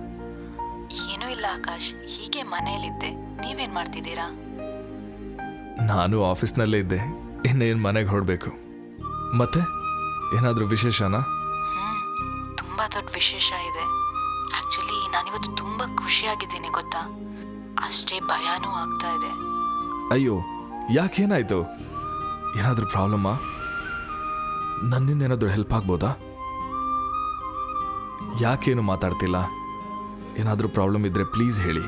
Speaker 8: ಏನೂ ಇಲ್ಲ ಆಕಾಶ್, ಹೀಗೆ ಮನೆಯಲ್ಲಿದ್ದೆ. ನೀವೇನ್ ಮಾಡ್ತಿದ್ದೀರಾ?
Speaker 2: ನಾನು ಆಫೀಸ್ನಲ್ಲೇ ಇದ್ದೆ, ಇನ್ನೇನು ಮನೆಗೆ ಹೊರಡಬೇಕು. ಮತ್ತೆ ಏನಾದರೂ ವಿಶೇಷನಾ?
Speaker 8: ತುಂಬ ದೊಡ್ಡ ವಿಶೇಷ ಇದೆ. ಆ್ಯಕ್ಚುಲಿ ನಾನಿವತ್ತು ತುಂಬ ಖುಷಿಯಾಗಿದ್ದೀನಿ ಗೊತ್ತಾ, ಅಷ್ಟೇ ಭಯನೂ ಆಗ್ತಾ ಇದೆ.
Speaker 2: ಅಯ್ಯೋ, ಯಾಕೇನಾಯಿತು? ಏನಾದರೂ ಪ್ರಾಬ್ಲಮ್ಮಾ? ನನ್ನಿಂದ ಏನಾದರೂ ಹೆಲ್ಪ್ ಆಗ್ಬೋದಾ? ಯಾಕೇನು ಮಾತಾಡ್ತಿಲ್ಲ? ಏನಾದರೂ ಪ್ರಾಬ್ಲಮ್ ಇದ್ದರೆ ಪ್ಲೀಸ್ ಹೇಳಿ,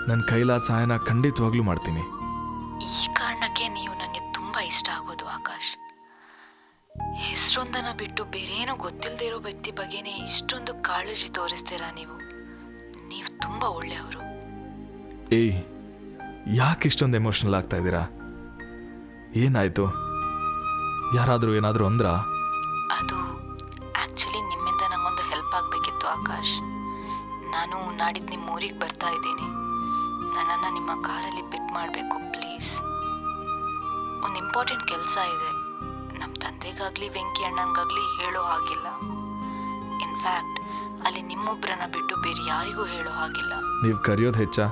Speaker 2: ನನ್ನ ಕೈಲಾದ ಸಹಾಯನ ಖಂಡಿತವಾಗ್ಲೂ ಮಾಡ್ತೀನಿ.
Speaker 8: ಈ ಕಾರಣಕ್ಕೆ ನೀವು ನನಗೆ ತುಂಬ ಇಷ್ಟ ಆಗೋದು ಆಕಾಶ್. ಹೆಸರೊಂದನ್ನು ಬಿಟ್ಟು ಬೇರೇನೋ ಗೊತ್ತಿಲ್ಲದೆ ಇರೋ ವ್ಯಕ್ತಿ ಬಗ್ಗೆನೇ ಇಷ್ಟೊಂದು ಕಾಳಜಿ ತೋರಿಸ್ತೀರಾ ನೀವು. ನೀವು ತುಂಬ ಒಳ್ಳೆಯವರು.
Speaker 2: ಏಯ್, ಯಾಕೆ ಇಷ್ಟೊಂದು ಎಮೋಷ್ನಲ್ ಆಗ್ತಾ ಇದ್ದೀರಾ? ಏನಾಯಿತು? ಯಾರಾದರೂ ಏನಾದರೂ ಅಂದ್ರಾ?
Speaker 8: ಅದು ಆ್ಯಕ್ಚುಲಿ ನಿಮ್ಮಿಂದ ನಂಗೊಂದು ಹೆಲ್ಪ್ ಆಗಬೇಕಿತ್ತು ಆಕಾಶ್. ನಾನು ನಾಡಿದ್ದು ನಿಮ್ಮ ಊರಿಗೆ ಬರ್ತಾ ಇದ್ದೀನಿ. ನನ್ನನ್ನು ನಿಮ್ಮ ಕಾರಲ್ಲಿ ಪಿಕ್ ಮಾಡಬೇಕು ಪ್ಲೀಸ್. ಒಂದು ಇಂಪಾರ್ಟೆಂಟ್ ಕೆಲಸ ಇದೆ. ನಮ್ಮ ತಂದೆಗಾಗಲಿ ವೆಂಕಿ ಅಣ್ಣನಿಗಾಗಲಿ ಹೇಳೋ ಹಾಗಿಲ್ಲ. ಇನ್ಫ್ಯಾಕ್ಟ್ ಅಲ್ಲಿ ನಿಮ್ಮೊಬ್ಬರನ್ನ ಬಿಟ್ಟು ಬೇರೆ ಯಾರಿಗೂ ಹೇಳೋ ಹಾಗಿಲ್ಲ.
Speaker 2: ನೀವು ಕರೆಯೋದು ಹೆಚ್ಚಾ,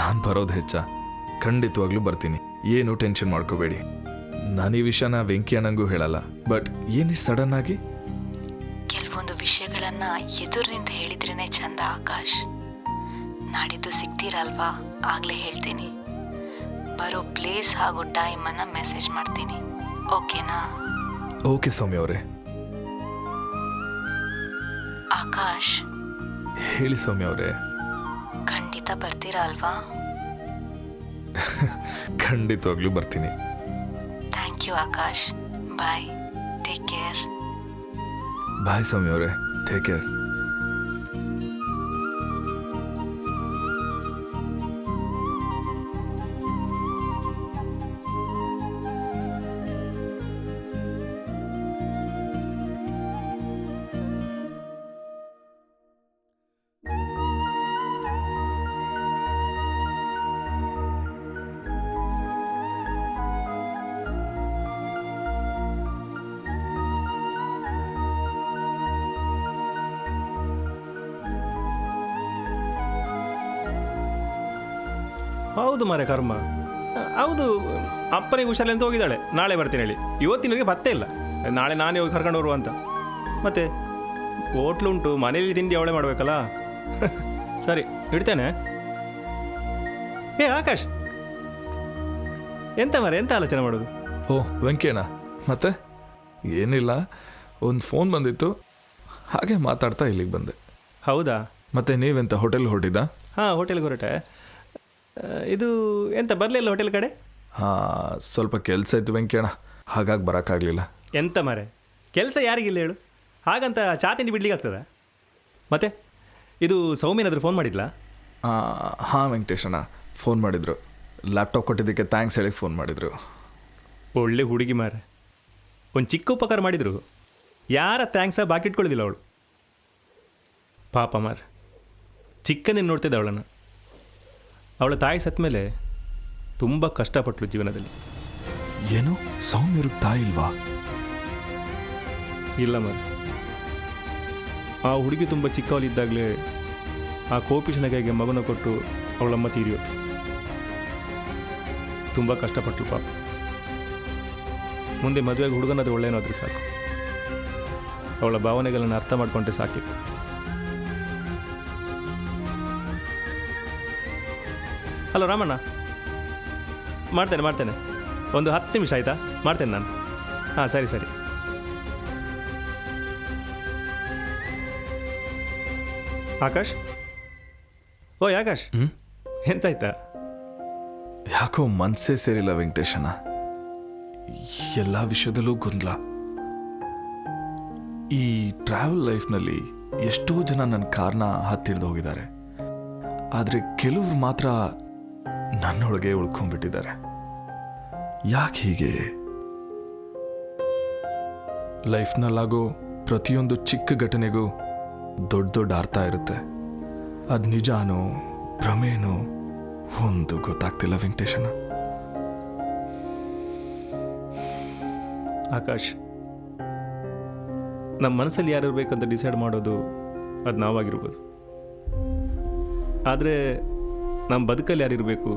Speaker 2: ನಾನು ಬರೋದು ಹೆಚ್ಚಾ? ಖಂಡಿತವಾಗ್ಲೂ ಬರ್ತೀನಿ, ಏನು ಟೆನ್ಷನ್ ಮಾಡ್ಕೋಬೇಡಿ. ನಾನು ಈ ವಿಷಯನ ವೆಂಕಿ ಅಣ್ಣಂಗೂ ಹೇಳಲ್ಲ. ಬಟ್ ಏನಿ ಸಡನ್ ಆಗಿ?
Speaker 8: ಕೆಲವೊಂದು ವಿಷಯಗಳನ್ನು ಎದುರಿನಿಂದ ಹೇಳಿದ್ರೇ ಚಂದ ಆಕಾಶ್. ನಾಡಿದ್ದು ಸಿಗ್ತೀರಲ್ವಾ, ಆಗಲೇ ಹೇಳ್ತೀನಿ. ಬರೋ ಪ್ಲೇಸ್ ಹಾಗೂ ಟೈಮನ್ನು ಮೆಸೇಜ್ ಮಾಡ್ತೀನಿ, ಓಕೆನಾ?
Speaker 2: ಓಕೆ ಸೌಮ್ಯ ಅವರೇ.
Speaker 8: ಆಕಾಶ್,
Speaker 2: ಹೇಳಿ ಸೌಮ್ಯ ಅವರೇ.
Speaker 8: ಖಂಡಿತ ಬರ್ತೀರಾ ಅಲ್ವಾ?
Speaker 2: ಖಂಡಿತವಾಗ್ಲೂ ಬರ್ತೀನಿ.
Speaker 8: Thank you Akash. Bye, take care.
Speaker 2: Bye Soumya ಅವರೇ, ಟೇಕ್ ಕೇರ್.
Speaker 4: ಹೌದು ಮಾರೆ ಕರ್ಮ. ಹೌದು, ಅಪ್ಪನಿಗೆ ಹುಷಾರಿಲ್ಲ ಅಂತ ಹೋಗಿದ್ದಾಳೆ. ನಾಳೆ ಬರ್ತೀನಿ ಹೇಳಿ. ಇವತ್ತಿನವರೆಗೆ ಪತ್ತೆ ಇಲ್ಲ. ನಾಳೆ ನಾನೇ ಹೋಗಿ ಕರ್ಕೊಂಡು ಬರುವ ಅಂತ. ಮತ್ತೆ ಹೋಟ್ಲುಂಟು, ಮನೇಲಿ ತಿಂಡಿ ಅವಳೇ ಮಾಡಬೇಕಲ್ಲ. ಸರಿ, ಇಡ್ತೇನೆ. ಏ ಆಕಾಶ್, ಎಂತ ಮಾರೆ, ಎಂತ ಆಲೋಚನೆ ಮಾಡೋದು?
Speaker 2: ಓ ವೆಂಕೇಣ, ಮತ್ತೆ ಏನಿಲ್ಲ, ಒಂದು ಫೋನ್ ಬಂದಿತ್ತು, ಹಾಗೆ ಮಾತಾಡ್ತಾ ಇಲ್ಲಿಗೆ ಬಂದೆ.
Speaker 4: ಹೌದಾ?
Speaker 2: ಮತ್ತೆ ನೀವೆಂತ ಹೋಟೆಲ್ ಹೊರಟಿದ್ದ?
Speaker 4: ಹಾಂ, ಹೋಟೆಲ್ಗೆ ಹೊರಟೆ. ಇದು ಎಂತ ಬರಲಿಲ್ಲ ಹೋಟೆಲ್ ಕಡೆ?
Speaker 2: ಹಾಂ, ಸ್ವಲ್ಪ ಕೆಲಸ ಇತ್ತು ವೆಂಕೇಣ, ಹಾಗಾಗಿ ಬರೋಕ್ಕಾಗಲಿಲ್ಲ.
Speaker 4: ಎಂತ ಮಾರೆ, ಕೆಲಸ ಯಾರಿಗಿಲ್ಲ ಹೇಳು? ಹಾಗಂತ ಚಾ ತಿಂಡಿ ಬಿಡ್ಲಿಕ್ಕೆ ಆಗ್ತದ? ಮತ್ತೆ ಇದು ಸೌಮ್ಯನಾದರೂ ಫೋನ್ ಮಾಡಿದ್ಲಾ?
Speaker 2: ಹಾಂ ವೆಂಕಟೇಶಣ್ಣ ಫೋನ್ ಮಾಡಿದರು. ಲ್ಯಾಪ್ಟಾಪ್ ಕೊಟ್ಟಿದ್ದಕ್ಕೆ ಥ್ಯಾಂಕ್ಸ್ ಹೇಳಿ ಫೋನ್ ಮಾಡಿದರು.
Speaker 4: ಒಳ್ಳೆ ಹುಡುಗಿ ಮಾರೆ. ಒಂದು ಚಿಕ್ಕ ಉಪಕಾರ ಮಾಡಿದರು, ಯಾರ ಥ್ಯಾಂಕ್ಸ ಬಾಕಿ ಇಟ್ಕೊಳ್ಳೋದಿಲ್ಲ ಅವಳು. ಪಾಪ ಮಾರೆ, ಚಿಕ್ಕಂದಿನ ನೋಡ್ತಿದ್ದ ಅವಳನ್ನು. ಅವಳ ತಾಯಿ ಸತ್ತ ಮೇಲೆ ತುಂಬ ಕಷ್ಟಪಟ್ಟಳು ಜೀವನದಲ್ಲಿ.
Speaker 2: ಏನು, ಸೌಮ್ಯರಿಗೆ ತಾಯಿ ಇಲ್ವಾ?
Speaker 4: ಇಲ್ಲ ಮಾರೆ, ಆ ಹುಡುಗಿ ತುಂಬ ಚಿಕ್ಕವಳಿದ್ದಾಗಲೇ ಆ ಕೋಪಿಶನಗಾಯಿಗೆ ಮಗನ ಕೊಟ್ಟು ಅವಳಮ್ಮ ತೀರಿಯೋಳು. ತುಂಬ ಕಷ್ಟಪಟ್ಟಳು ಪಾಪ. ಮುಂದೆ ಮದುವೆಗೆ ಹುಡುಗನಾದ್ರೂ ಒಳ್ಳೆಯನಾದ್ರೂ ಸಾಕು. ಅವಳ ಭಾವನೆಗಳನ್ನು ಅರ್ಥ ಮಾಡಿಕೊಂಡ್ರೆ ಸಾಕಿತ್ತು. ಹಲೋ ರಾಮಣ್ಣ, ಮಾಡ್ತೇನೆ. ಒಂದು 10 ನಿಮಿಷ ಆಯಿತಾ? ಮಾಡ್ತೇನೆ ನಾನು. ಹಾಂ, ಸರಿ. ಆಕಾಶ್, ಓಯ್ ಆಕಾಶ್, ಎಂತಾಯ್ತಾ?
Speaker 2: ಯಾಕೋ ಮನಸ್ಸೇ ಸೇರಿಲ್ಲ ವೆಂಕಟೇಶಣ್ಣ. ಎಲ್ಲ ವಿಷಯದಲ್ಲೂ ಗೊಂದಲ. ಈ ಟ್ರಾವೆಲ್ ಲೈಫ್ನಲ್ಲಿ ಎಷ್ಟೋ ಜನ ನನ್ನ ಕಾರ್ನ ಹತ್ತಿಡ್ದು ಹೋಗಿದ್ದಾರೆ. ಆದರೆ ಕೆಲವರು ಮಾತ್ರ ನನ್ನೊಳಗೆ ಉಳ್ಕೊಂಡ್ಬಿಟ್ಟಿದ್ದಾರೆ. ಯಾಕೆ ಹೀಗೆ? ಲೈಫ್ನಲ್ಲಾಗೋ ಪ್ರತಿಯೊಂದು ಚಿಕ್ಕ ಘಟನೆಗೂ ದೊಡ್ಡ ಅರ್ಥ ಇರುತ್ತೆ. ಅದು ನಿಜಾನೋ ಭ್ರಮೇನೋ ಒಂದು ಗೊತ್ತಾಗ್ತಿಲ್ಲ ವೆಂಕಟೇಶಣ್ಣ.
Speaker 4: ಆಕಾಶ್, ನಮ್ಮ ಮನಸ್ಸಲ್ಲಿ ಯಾರು ಇರಬೇಕಂತ ಡಿಸೈಡ್ ಮಾಡೋದು ಅದು ನಾವಾಗಿರ್ಬೋದು. ಆದರೆ ನಮ್ಮ ಬದುಕಲ್ಲಿ ಯಾರಿರಬೇಕು,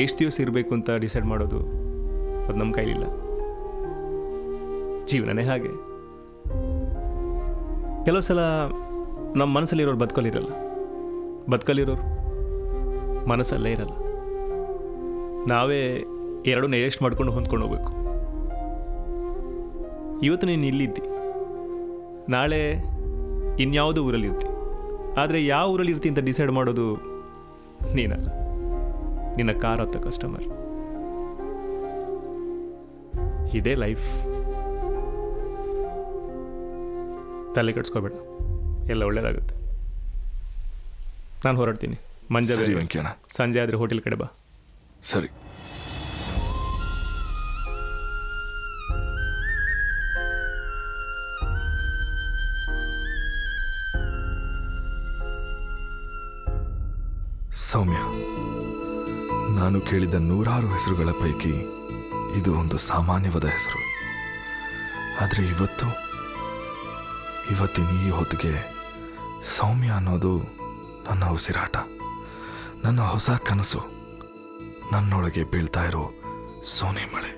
Speaker 4: ಎಷ್ಟು ದಿವಸ ಇರಬೇಕು ಅಂತ ಡಿಸೈಡ್ ಮಾಡೋದು ಅದು ನಮ್ಮ ಕೈಲಿಲ್ಲ. ಜೀವನನೇ ಹಾಗೆ. ಕೆಲವು ಸಲ ನಮ್ಮ ಮನಸ್ಸಲ್ಲಿರೋರು ಬದುಕಲ್ಲಿರಲ್ಲ, ಬದುಕಲ್ಲಿರೋರು ಮನಸ್ಸಲ್ಲೇ ಇರಲ್ಲ. ನಾವೇ ಎರಡನ್ನೂ ಎಷ್ಟು ಮಾಡ್ಕೊಂಡು ಹೊಂದ್ಕೊಂಡು ಹೋಗ್ಬೇಕು. ಇವತ್ತು ನೀನು ಇಲ್ಲಿದ್ದಿ, ನಾಳೆ ಇನ್ಯಾವುದೋ ಊರಲ್ಲಿರ್ತಿ. ಆದರೆ ಯಾವ ಊರಲ್ಲಿ ಇರ್ತಿ ಅಂತ ಡಿಸೈಡ್ ಮಾಡೋದು ನೀನಲ್ಲ, ನಿನ್ನ ಕಾರ್ ಹತ್ತ ಕಸ್ಟಮರ್. ಇದೇ ಲೈಫ್. ತಲೆ ಕೆಡ್ಸ್ಕೋಬೇಡ, ಎಲ್ಲ ಒಳ್ಳೇದಾಗುತ್ತೆ. ನಾನು ಹೊರಡ್ತೀನಿ. ಮಂಜ
Speaker 2: ಸರಿ ವೆಂಕಣ್ಣ,
Speaker 4: ಸಂಜೆ ಆದರೆ ಹೋಟೆಲ್ ಕಡೆ ಬಾ.
Speaker 2: ಸರಿ. ಸೌಮ್ಯ, ನಾನು ಕೇಳಿದ 100 ಹೆಸರುಗಳ ಪೈಕಿ ಇದು ಒಂದು ಸಾಮಾನ್ಯವಾದ ಹೆಸರು. ಆದರೆ ಇವತ್ತಿನ ಈ ಹೊತ್ತಿಗೆ ಸೌಮ್ಯ ಅನ್ನೋದು ನನ್ನ ಉಸಿರಾಟ, ನನ್ನ ಹೊಸ ಕನಸು, ನನ್ನೊಳಗೆ ಬೀಳ್ತಾ ಇರೋ ಸೋನೆ ಮಳೆ.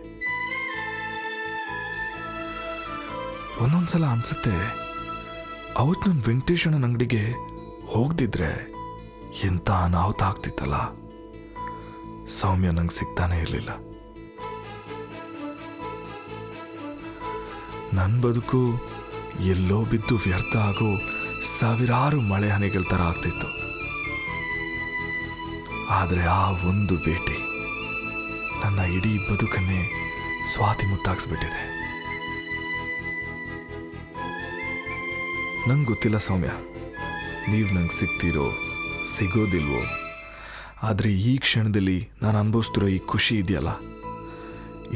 Speaker 2: ಒಂದೊಂದ್ಸಲ ಅನ್ಸುತ್ತೆ, ಅವತ್ತು ನನ್ನ ವೆಂಕಟೇಶಣ್ಣನ ಅಂಗಡಿಗೆ ಹೋಗ್ದಿದ್ರೆ ಎಂಥ ಅನಾಹುತ ಆಗ್ತಿತ್ತಲ್ಲ. ಸೌಮ್ಯ ನಂಗೆ ಸಿಗ್ತಾನೆ ಇರಲಿಲ್ಲ. ನನ್ನ ಬದುಕು ಎಲ್ಲೋ ಬಿದ್ದು ವ್ಯರ್ಥ ಆಗೋ ಸಾವಿರಾರು ಮಳೆ ಹನಿಗಳ ಥರ ಆಗ್ತಿತ್ತು. ಆದರೆ ಆ ಒಂದು ಭೇಟಿ ನನ್ನ ಇಡೀ ಬದುಕನ್ನೇ ಸ್ವಾತಿ ಮುತ್ತಾಕ್ಸ್ಬಿಟ್ಟಿದೆ. ನಂಗೆ ಗೊತ್ತಿಲ್ಲ ಸೌಮ್ಯ, ನೀವು ನಂಗೆ ಸಿಗ್ತೀರೋ ಸಿಗೋದಿಲ್ವೋ, ಆದರೆ ಈ ಕ್ಷಣದಲ್ಲಿ ನಾನು ಅನುಭವಿಸ್ತಿರೋ ಈ ಖುಷಿ ಇದೆಯಲ್ಲ,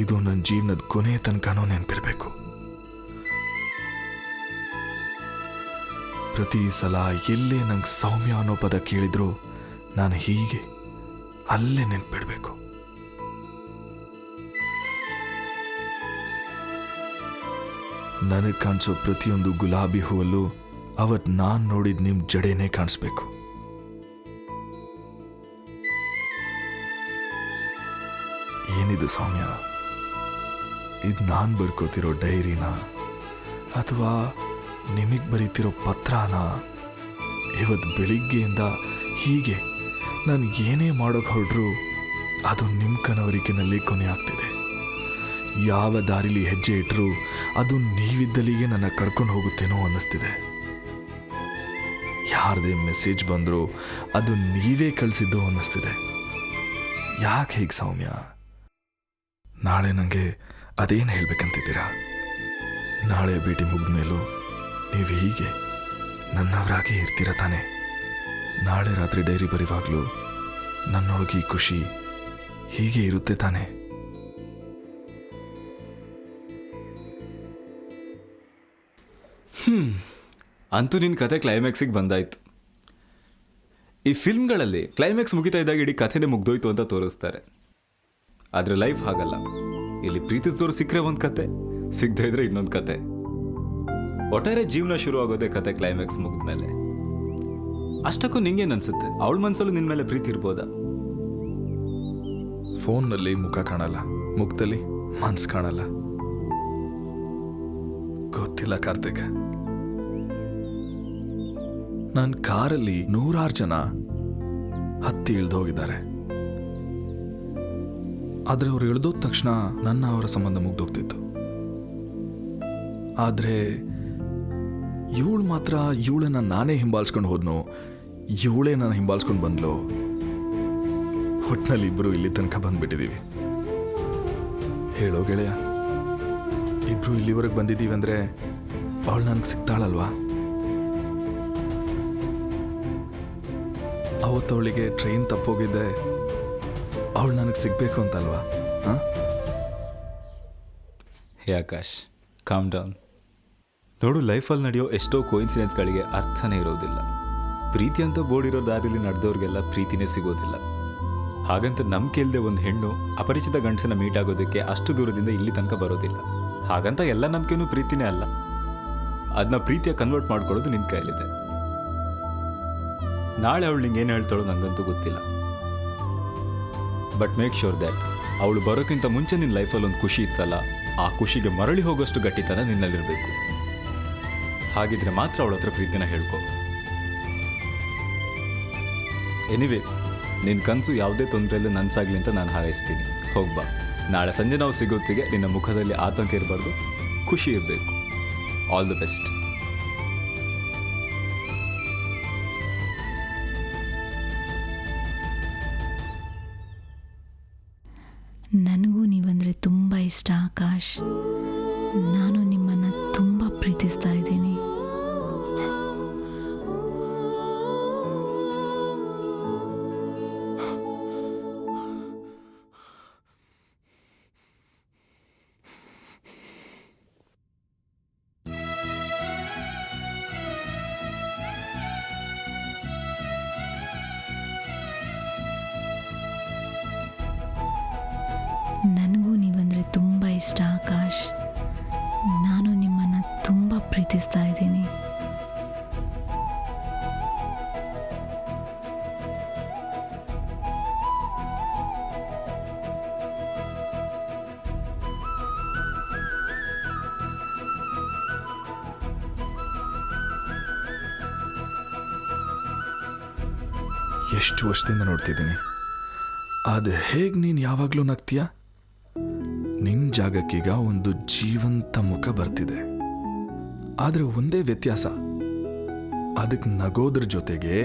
Speaker 2: ಇದು ನನ್ನ ಜೀವನದ ಕೊನೆ ತನಕನೂ ನೆನಪಿರಬೇಕು. ಪ್ರತಿ ಸಲ ಎಲ್ಲೇ ನಂಗೆ ಸೌಮ್ಯ ಅನ್ನೋ ಪದ ಕೇಳಿದ್ರು ನಾನು ಹೀಗೆ ಅಲ್ಲೇ ನೆನ್ಪಿಡ್ಬೇಕು. ನನಗೆ ಕಾಣಿಸೋ ಪ್ರತಿಯೊಂದು ಗುಲಾಬಿ ಹೂವಲ್ಲೂ ಅವತ್ತು ನಾನು ನೋಡಿದ ನಿಮ್ಮ ಜಡೆನೇ ಕಾಣಿಸ್ಬೇಕು. ಏನಿದು ಸೌಮ್ಯ? ಇದು ನಾನು ಬರ್ಕೋತಿರೋ ಡೈರಿನ ಅಥವಾ ನಿಮಗೆ ಬರೀತಿರೋ ಪತ್ರನ? ಇವತ್ತು ಬೆಳಿಗ್ಗೆಯಿಂದ ಹೀಗೆ ನಾನು ಏನೇ ಮಾಡೋಕೆ ಹೊರಡ್ರು ಅದು ನಿಮ್ಮ ಕನವರಿಕೆನಲ್ಲಿ ಕೊನೆ ಆಗ್ತಿದೆ. ಯಾವ ದಾರಿಲಿ ಹೆಜ್ಜೆ ಇಟ್ಟರು ಅದು ನೀವಿದ್ದಲ್ಲಿಗೆ ನನ್ನ ಕರ್ಕೊಂಡು ಹೋಗುತ್ತೇನೋ ಅನ್ನಿಸ್ತಿದೆ. ಯಾರದೇ ಮೆಸೇಜ್ ಬಂದರೂ ಅದು ನೀವೇ ಕಳಿಸಿದ್ದು ಅನ್ನಿಸ್ತಿದೆ. ಯಾಕೆ ಹೀಗೆ ಸೌಮ್ಯ? ನಾಳೆ ನನಗೆ ಅದೇನು ಹೇಳ್ಬೇಕಂತಿದ್ದೀರಾ? ನಾಳೆ ಭೇಟಿ ಮುಗಿದ ಮೇಲೂ ನೀವು ಹೀಗೆ ನನ್ನವರಾಗೇ ಇರ್ತೀರ ತಾನೆ? ನಾಳೆ ರಾತ್ರಿ ಡೈರಿ ಬರೆಯುವಾಗಲೂ ನನ್ನೊಳಗೆ ಈ ಖುಷಿ ಹೀಗೆ ಇರುತ್ತೆ ತಾನೆ?
Speaker 10: ಅಂತೂ ನಿನ್ನ ಕತೆ ಕ್ಲೈಮ್ಯಾಕ್ಸಿಗೆ ಬಂದಾಯ್ತು. ಈ ಫಿಲ್ಮ್ಗಳಲ್ಲಿ ಕ್ಲೈಮ್ಯಾಕ್ಸ್ ಮುಗಿತಾ ಇದ್ದಾಗ ಇಡೀ ಕಥೆನೇ ಮುಗ್ದೋಯ್ತು ಅಂತ ತೋರಿಸ್ತಾರೆ. ಆದರೆ ಲೈಫ್ ಹಾಗಲ್ಲ. ಇಲ್ಲಿ ಪ್ರೀತಿಸಿದವ್ರು ಸಿಕ್ಕರೆ ಒಂದು ಕತೆ, ಸಿಗದೇ ಇದ್ರೆ ಇನ್ನೊಂದು ಕತೆ. ಒಟ್ಟಾರೆ ಜೀವನ ಶುರು ಆಗೋದೇ ಕತೆ ಕ್ಲೈಮ್ಯಾಕ್ಸ್ ಮುಗಿದ್ಮೇಲೆ. ಅಷ್ಟಕ್ಕೂ ನಿಂಗೇನು ಅನ್ಸುತ್ತೆ? ಅವಳ ಮನಸ್ಸಲ್ಲೂ ನಿನ್ನ ಮೇಲೆ ಪ್ರೀತಿ ಇರ್ಬೋದಾ?
Speaker 2: ಫೋನ್ನಲ್ಲಿ ಮುಖ ಕಾಣಲ್ಲ, ಮುಖದಲ್ಲಿ ಮನ್ಸು ಕಾಣಲ್ಲ. ಗೊತ್ತಿಲ್ಲ ಕಾರ್ತಿಕ್. ನನ್ನ ಕಾರಲ್ಲಿ 100 ಜನ ಹತ್ತಿ ಇಳ್ದೋಗಿದ್ದಾರೆ. ಆದರೆ ಅವ್ರು ಇಳ್ದೋದ ತಕ್ಷಣ ಅವರ ಸಂಬಂಧ ಮುಗ್ದೋಗ್ತಿತ್ತು. ಆದರೆ ಇವಳು ಮಾತ್ರ ಇವಳನ್ನ ನಾನೇ ಹಿಂಬಾಲಿಸ್ಕೊಂಡು ಹೋದ್ನೋ, ಇವಳೇ ನಾನು ಹಿಂಬಾಲಿಸ್ಕೊಂಡು ಬಂದ್ಲೋ, ಒಟ್ಟಿನಲ್ಲಿ ಇಬ್ಬರು ಇಲ್ಲಿ ತನಕ ಬಂದ್ಬಿಟ್ಟಿದ್ದೀವಿ. ಹೇಳೋ ಗೆಳೆಯ, ಇಬ್ರು ಇಲ್ಲಿವರೆಗೆ ಬಂದಿದ್ದೀವಿ ಅಂದರೆ ಅವಳು ನನಗೆ ಸಿಗ್ತಾಳಲ್ವಾ? ಅವತ್ತವಳಿಗೆ ಟ್ರೈನ್ ತಪ್ಪೋಗಿದ್ದೆ, ಅವಳು ನನಗೆ ಸಿಗಬೇಕು ಅಂತಲ್ವಾ?
Speaker 10: ಹೇ ಆಕಾಶ್, ಕಾಮ್ ಡೌನ್. ನೋಡು, ಲೈಫಲ್ಲಿ ನಡೆಯೋ ಎಷ್ಟೋ ಕೋಇನ್ಸಿಡೆನ್ಸ್ಗಳಿಗೆ ಅರ್ಥನೇ ಇರೋದಿಲ್ಲ. ಪ್ರೀತಿ ಅಂತ ಬೋರ್ಡಿರೋ ದಾರಿಲಿ ನಡೆದವ್ರಿಗೆಲ್ಲ ಪ್ರೀತಿನೇ ಸಿಗೋದಿಲ್ಲ. ಹಾಗಂತ ನಂಬಿಕೆ ಇಲ್ಲದೆ ಒಂದು ಹೆಣ್ಣು ಅಪರಿಚಿತ ಗಂಡಸನ್ನ ಮೀಟ್ ಆಗೋದಕ್ಕೆ ಅಷ್ಟು ದೂರದಿಂದ ಇಲ್ಲಿ ತನಕ ಬರೋದಿಲ್ಲ. ಹಾಗಂತ ಎಲ್ಲ ನಂಬಿಕೆನೂ ಪ್ರೀತಿನೇ ಅಲ್ಲ. ಅದನ್ನ ಪ್ರೀತಿಯ ಕನ್ವರ್ಟ್ ಮಾಡ್ಕೊಳ್ಳೋದು ನಿನ್ನ ಕೈಯಲ್ಲಿದೆ. ನಾಳೆ ಅವಳು ನಿಂಗೆ ಏನು ಹೇಳ್ತಾಳೋ ನಂಗಂತೂ ಗೊತ್ತಿಲ್ಲ. ಬಟ್ ಮೇಕ್ ಶ್ಯೂರ್ ದ್ಯಾಟ್ ಅವಳು ಬರೋಕ್ಕಿಂತ ಮುಂಚೆ ನಿನ್ನ ಲೈಫಲ್ಲಿ ಒಂದು ಖುಷಿ ಇತ್ತಲ್ಲ, ಆ ಖುಷಿಗೆ ಮರಳಿ ಹೋಗೋಷ್ಟು ಗಟ್ಟಿತನ ನಿನ್ನಲ್ಲಿರಬೇಕು. ಹಾಗಿದ್ರೆ ಮಾತ್ರ ಅವಳ ಹತ್ರ ಪ್ರೀತಿನ ಹೇಳ್ಕೊ. ಎನಿವೇ, ನಿನ್ನ ಕನಸು ಯಾವುದೇ ತೊಂದರೆಯಲ್ಲಿ ನನ್ಸಾಗಲಿ ಅಂತ ನಾನು ಹಾರೈಸ್ತೀನಿ. ಹೋಗ್ಬಾ. ನಾಳೆ ಸಂಜೆ ನಾವು ಸಿಗೋತ್ತಿಗೆ ನಿನ್ನ ಮುಖದಲ್ಲಿ ಆತಂಕ ಇರಬಾರ್ದು, ಖುಷಿ ಇರಬೇಕು. All the best.
Speaker 7: ನನಗೂ ನೀವಂದರೆ ತುಂಬ ಇಷ್ಟ ಆಕಾಶ್. ನಾನು ನಿಮ್ಮನ್ನು ತುಂಬ ಪ್ರೀತಿಸ್ತಾ ಇದ್ದೀನಿ. ನನಗೂ ನೀವಂದರೆ ತುಂಬ ಇಷ್ಟ ಆಕಾಶ್. ನಾನು ನಿಮ್ಮನ್ನು ತುಂಬ ಪ್ರೀತಿಸ್ತಾ ಇದ್ದೀನಿ.
Speaker 2: ಎಷ್ಟು ವರ್ಷದಿಂದ ನೋಡ್ತಿದ್ದೀನಿ. ಅದು ಹೇಗೆ ನೀನು ಯಾವಾಗಲೂ ನಗ್ತೀಯ? ನಿನ್ನ ಜಾಗಕ್ಕೀಗ ಒಂದು ಜೀವಂತ ಮುಖ ಬರ್ತಿದೆ. ಆದರೆ ಒಂದೇ ವ್ಯತ್ಯಾಸ, ಅದಕ್ಕೆ ನಗೋದ್ರ ಜೊತೆಗೆ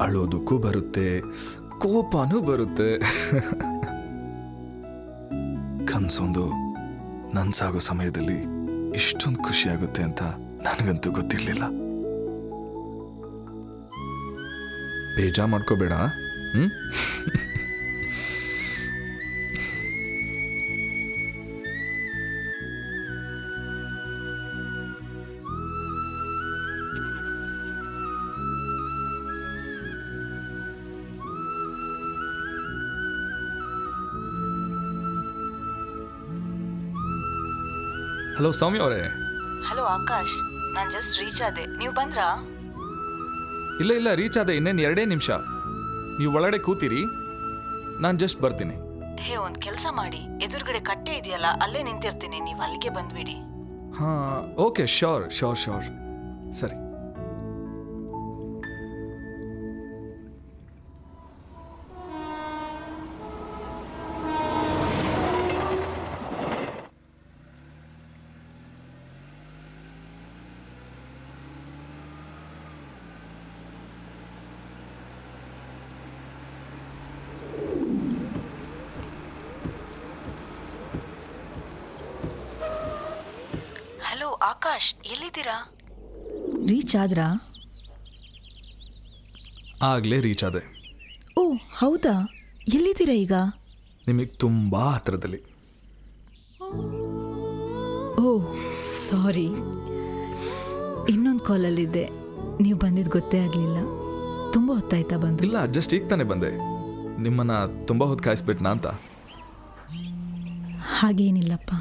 Speaker 2: ಅಳೋದಕ್ಕೂ ಬರುತ್ತೆ, ಕೋಪನೂ ಬರುತ್ತೆ. ಕನ್ಸೊಂದು ನನ್ಸಾಗೋ ಸಮಯದಲ್ಲಿ ಇಷ್ಟೊಂದು ಖುಷಿ ಆಗುತ್ತೆ ಅಂತ ನನಗಂತೂ ಗೊತ್ತಿರಲಿಲ್ಲ. ಬೇಜಾರು ಮಾಡ್ಕೋಬೇಡ. ಹಲೋ ಸೌಮ್ಯ ಅವರೇ.
Speaker 8: ಹಲೋ ಆಕಾಶ್, ನಾನು ಜಸ್ಟ್ ರೀಚ್ ಆದೆ. ನೀವು ಬಂದ್ರಾ?
Speaker 2: ಇಲ್ಲ ರೀಚ್ ಆದೆ, ಇನ್ನೇನು 2 ನಿಮಿಷ. ನೀವು ಒಳಗಡೆ ಕೂತಿರಿ, ನಾನು ಜಸ್ಟ್ ಬರ್ತೀನಿ.
Speaker 8: ಹೇ, ಒಂದು ಕೆಲಸ ಮಾಡಿ, ಎದುರುಗಡೆ ಕಟ್ಟೆ ಇದೆಯಲ್ಲ, ಅಲ್ಲೇ ನಿಂತಿರ್ತೀನಿ, ನೀವು ಅಲ್ಲಿಗೆ ಬಂದ್ಬಿಡಿ.
Speaker 2: ಹಾಂ, ಓಕೆ, ಶ್ಯೋರ್. ಸರಿ.
Speaker 8: ಹಲೋ ಆಕಾಶ್, ಎಲ್ಲಿದ್ದೀರಾ?
Speaker 7: ರೀಚ್ ಆದ್ರಾ?
Speaker 2: ಆಗಲೇ ರೀಚ್ ಆದೆ.
Speaker 7: ಓ ಹೌದಾ, ಎಲ್ಲಿದ್ದೀರಾ ಈಗ?
Speaker 2: ನಿಮಗೆ ತುಂಬ ಹತ್ರದಲ್ಲಿ.
Speaker 7: ಓ ಸಾರಿ, ಇನ್ನೊಂದು ಕಾಲಲ್ಲಿದ್ದೆ. ನೀವು ಬಂದಿದ್ದು ಗೊತ್ತೇ ಆಗಲಿಲ್ಲ. ತುಂಬ ಹೊತ್ತಾಯ್ತಾ ಬಂದು?
Speaker 2: ಇಲ್ಲ, ಜಸ್ಟ್ ಈಗ ತಾನೇ ಬಂದೆ. ನಿಮ್ಮನ್ನು ತುಂಬ ಹೊತ್ತು ಕಾಯಿಸ್ಬಿಟ್ನಾ ಅಂತ.
Speaker 7: ಹಾಗೇನಿಲ್ಲಪ್ಪ.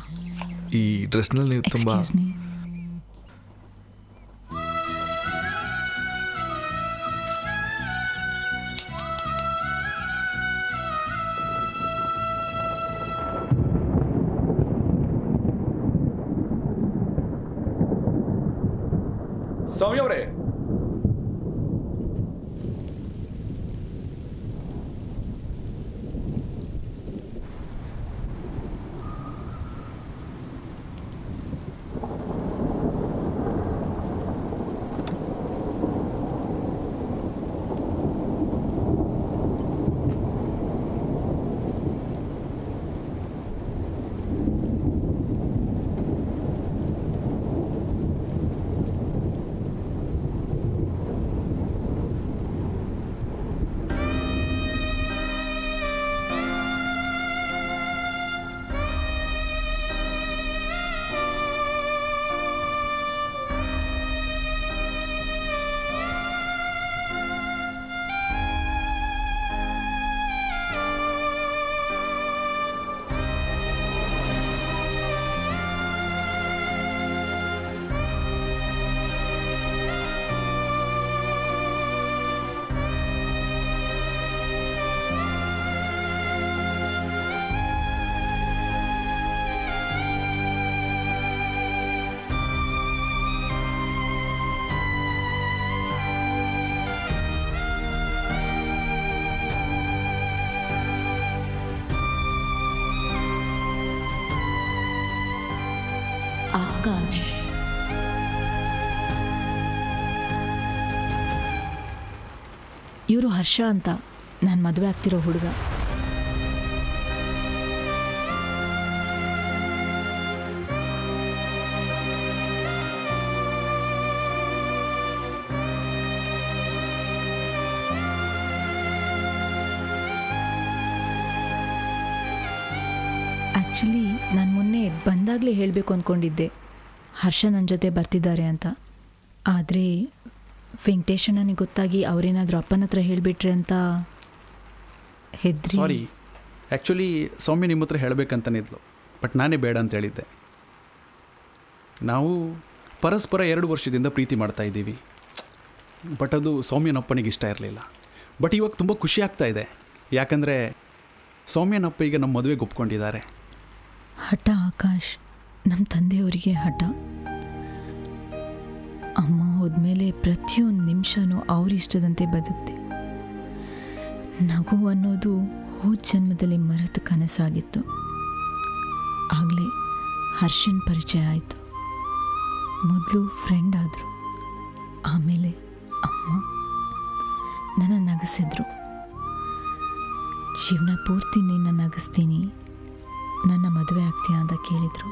Speaker 2: ಈ ಡ್ರೆಸ್ನಲ್ಲಿ ನೀವು ತುಂಬ
Speaker 7: ಎಕ್ಸ್ಕ್ಯೂಸ್ ಮೀ.
Speaker 2: ಸೌಮ್ಯ ಅವರೇ,
Speaker 7: ಇವರು ಹರ್ಷ ಅಂತ ನಾನು ಮದುವೆ ಆಗ್ತಿರೋ ಹುಡುಗ. ಆ್ಯಕ್ಚುಲಿ ನಾನು ಮೊನ್ನೆ ಬಂದಾಗಲೇ ಹೇಳಬೇಕು ಅಂದ್ಕೊಂಡಿದ್ದೆ ಹರ್ಷ ನನ್ನ ಜೊತೆ ಬರ್ತಿದ್ದಾರೆ ಅಂತ. ಆದರೆ ವೆಂಕಟೇಶಣ್ಣನಿಗೆ ಗೊತ್ತಾಗಿ ಅವರೇನಾದರೂ ಅಪ್ಪನ ಹತ್ರ ಹೇಳಿಬಿಟ್ರೆ ಅಂತ ಹೆದ್ರಿ.
Speaker 11: ಸಾರಿ, ಆ್ಯಕ್ಚುಲಿ ಸೌಮ್ಯ ನಿಮ್ಮ ಹತ್ರ ಹೇಳಬೇಕಂತನೇ ಇದ್ಲು, ಬಟ್ ನಾನೇ ಬೇಡ ಅಂತ ಹೇಳಿದ್ದೆ. ನಾವು ಪರಸ್ಪರ 2 ವರ್ಷದಿಂದ ಪ್ರೀತಿ ಮಾಡ್ತಾ ಇದ್ದೀವಿ, ಬಟ್ ಅದು ಸೌಮ್ಯನಪ್ಪನಿಗೆ ಇಷ್ಟ ಇರಲಿಲ್ಲ. ಬಟ್ ಇವಾಗ ತುಂಬ ಖುಷಿ ಆಗ್ತಾ ಇದೆ, ಯಾಕಂದರೆ ಸೌಮ್ಯನಪ್ಪ ಈಗ ನಮ್ಮ ಮದುವೆಗೆ ಒಪ್ಕೊಂಡಿದ್ದಾರೆ.
Speaker 7: ಹಠ ಆಕಾಶ್, ನಮ್ಮ ತಂದೆಯವರಿಗೆ ಹಠ. ಅಮ್ಮ ಹೋದ್ಮೇಲೆ ಪ್ರತಿಯೊಂದು ನಿಮಿಷನೂ ಅವರಿಷ್ಟದಂತೆ ಬದುಕ್ತೆ. ನಗು ಅನ್ನೋದು ಹೋದ ಜನ್ಮದಲ್ಲಿ ಮರೆತ ಕನಸಾಗಿತ್ತು. ಆಗಲೇ ಹರ್ಷನ್ ಪರಿಚಯ ಆಯಿತು. ಮೊದಲು ಫ್ರೆಂಡ್ ಆದರು, ಆಮೇಲೆ ಅಮ್ಮ ನನ್ನ ನಗಿಸಿದ್ರು. ಜೀವನ ಪೂರ್ತಿ ನಿನ್ನ ನಗಿಸ್ತೀನಿ, ನನ್ನ ಮದುವೆ ಆಗ್ತೀಯಾ ಅಂತ ಕೇಳಿದರು.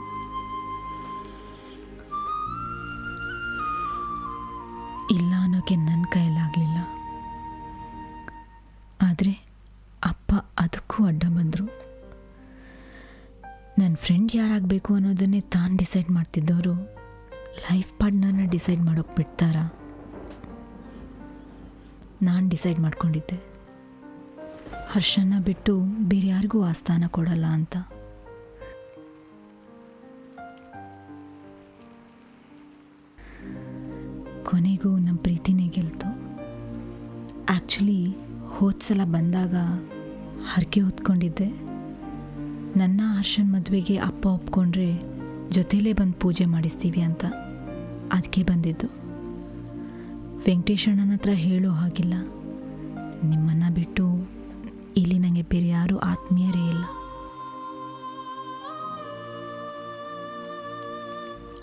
Speaker 7: ಇಲ್ಲ ಅನ್ನೋಕ್ಕೆ ನನ್ನ ಕೈಯಲ್ಲಾಗಲಿಲ್ಲ. ಆದರೆ ಅಪ್ಪ ಅದಕ್ಕೂ ಅಡ್ಡ ಬಂದರು. ನನ್ನ ಫ್ರೆಂಡ್ ಯಾರಾಗಬೇಕು ಅನ್ನೋದನ್ನೇ ತಾನು ಡಿಸೈಡ್ ಮಾಡ್ತಿದ್ದವರು ಲೈಫ್ ಪಾರ್ಟ್ನರ್ನ ಡಿಸೈಡ್ ಮಾಡೋಕ್ಕೆ ಬಿಡ್ತಾರಾ? ನಾನು ಡಿಸೈಡ್ ಮಾಡ್ಕೊಂಡಿದ್ದೆ ಹರ್ಷನ ಬಿಟ್ಟು ಬೇರೆ ಯಾರಿಗೂ ಆ ಸ್ಥಾನ ಕೊಡಲ್ಲ ಅಂತ. ಕೊನೆಗೂ ನಮ್ಮ ಪ್ರೀತಿನೇ ಗೆಲ್ತು. ಆ್ಯಕ್ಚುಲಿ ಹೋದ್ಸಲ ಬಂದಾಗ ಹರಕೆ ಹೊತ್ಕೊಂಡಿದ್ದೆ. ನನ್ನ ಹರ್ಷನ್ ಮದುವೆಗೆ ಅಪ್ಪ ಒಪ್ಕೊಂಡ್ರೆ ಜೊತೆಲೇ ಬಂದು ಪೂಜೆ ಮಾಡಿಸ್ತೀವಿ ಅಂತ. ಅದಕ್ಕೆ ಬಂದಿದ್ದು. ವೆಂಕಟೇಶಣ್ಣನ ಹತ್ರ ಹೇಳೋ ಹಾಗಿಲ್ಲ. ನಿಮ್ಮನ್ನು ಬಿಟ್ಟು ಇಲ್ಲಿ ನನಗೆ ಬೇರೆ ಯಾರೂ ಆತ್ಮೀಯರೇ ಇಲ್ಲ.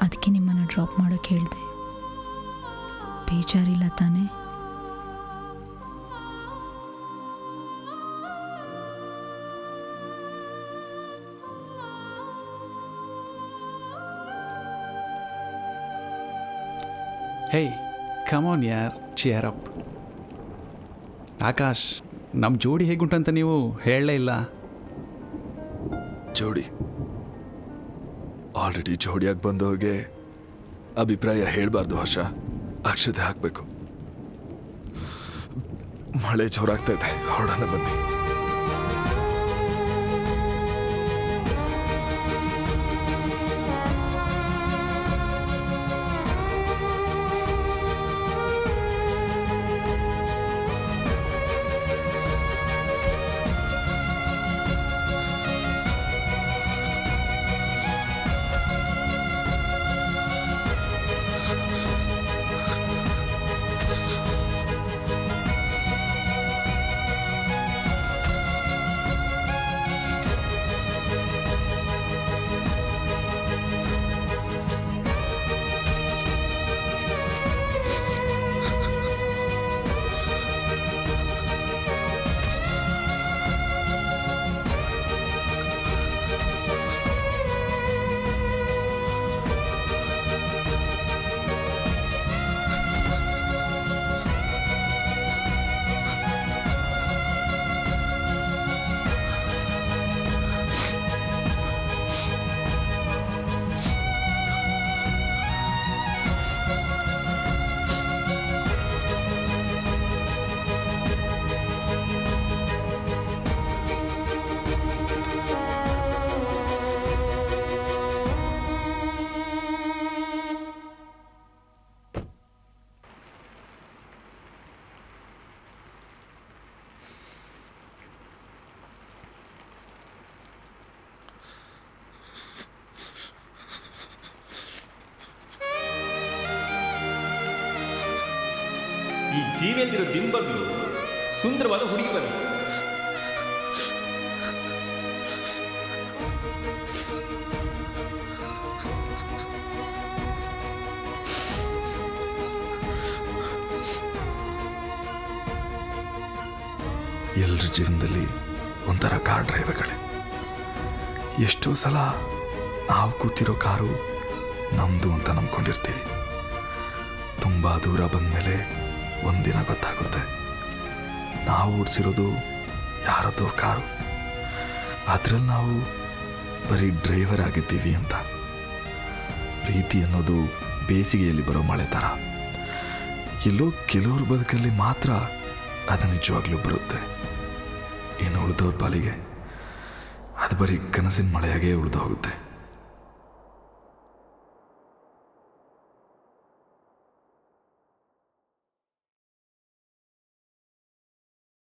Speaker 7: ಅದಕ್ಕೆ ನಿಮ್ಮನ್ನು ಡ್ರಾಪ್ ಮಾಡೋಕ್ಕೆ ಹೇಳಿದೆ. ಬೇಜಾರಿಲ್ಲ ತಾನೇ?
Speaker 11: ಹೇ ಕಮ್ ಆನ್ ಯಾರ್, ಚಿಯರ್ ಅಪ್. ಆಕಾಶ್, ನಮ್ಮ ಜೋಡಿ ಹೇಗುಂಟಂತ ನೀವು ಹೇಳಲೇ ಇಲ್ಲ.
Speaker 2: ಜೋಡಿ ಆಲ್ರೆಡಿ ಜೋಡಿಯಾಗಿ ಬಂದವ್ರಿಗೆ ಅಭಿಪ್ರಾಯ ಹೇಳಬಾರ್ದು ಹರ್ಷ. ಅಕ್ಷತೆ ಹಾಕಬೇಕು. ಮಳೆ ಜೋರಾಗ್ತಾ ಇದೆ, ಹೊರಡೋಣ ಬನ್ನಿ.
Speaker 4: ಈ ಜೀವಿಯಲ್ಲಿರೋ ದಿಂಬಗಳು ಸುಂದರವಾದ ಹುಡುಗಿ ಬರಲಿ.
Speaker 2: ಎಲ್ಲರ ಜೀವನದಲ್ಲಿ ಒಂಥರ ಕಾರ್ ಡ್ರೈವರ್ಗಳೇ. ಎಷ್ಟೋ ಸಲ ನಾವು ಕೂತಿರೋ ಕಾರು ನಮ್ಮದು ಅಂತ ನಂಬ್ಕೊಂಡಿರ್ತೀವಿ. ತುಂಬ ದೂರ ಬಂದಮೇಲೆ ಒಂದಿನ ಗೊತ್ತಾಗುತ್ತೆ ನಾವು ಓಡಿಸಿರೋದು ಯಾರದೋ ಕಾರು, ಅದರಲ್ಲಿ ನಾವು ಬರೀ ಡ್ರೈವರ್ ಆಗಿದ್ದೀವಿ ಅಂತ. ಪ್ರೀತಿ ಅನ್ನೋದು ಬೇಸಿಗೆಯಲ್ಲಿ ಬರೋ ಮಳೆ ಥರ. ಎಲ್ಲೋ ಕೆಲವ್ರ ಬದುಕಲ್ಲಿ ಮಾತ್ರ ಅದು ನಿಜವಾಗ್ಲೂ ಬರುತ್ತೆ. ಇನ್ನು ಉಳಿದವ್ರ ಪಾಲಿಗೆ ಅದು ಬರೀ ಕನಸಿನ ಮಳೆಯಾಗೇ ಉಳಿದು ಹೋಗುತ್ತೆ.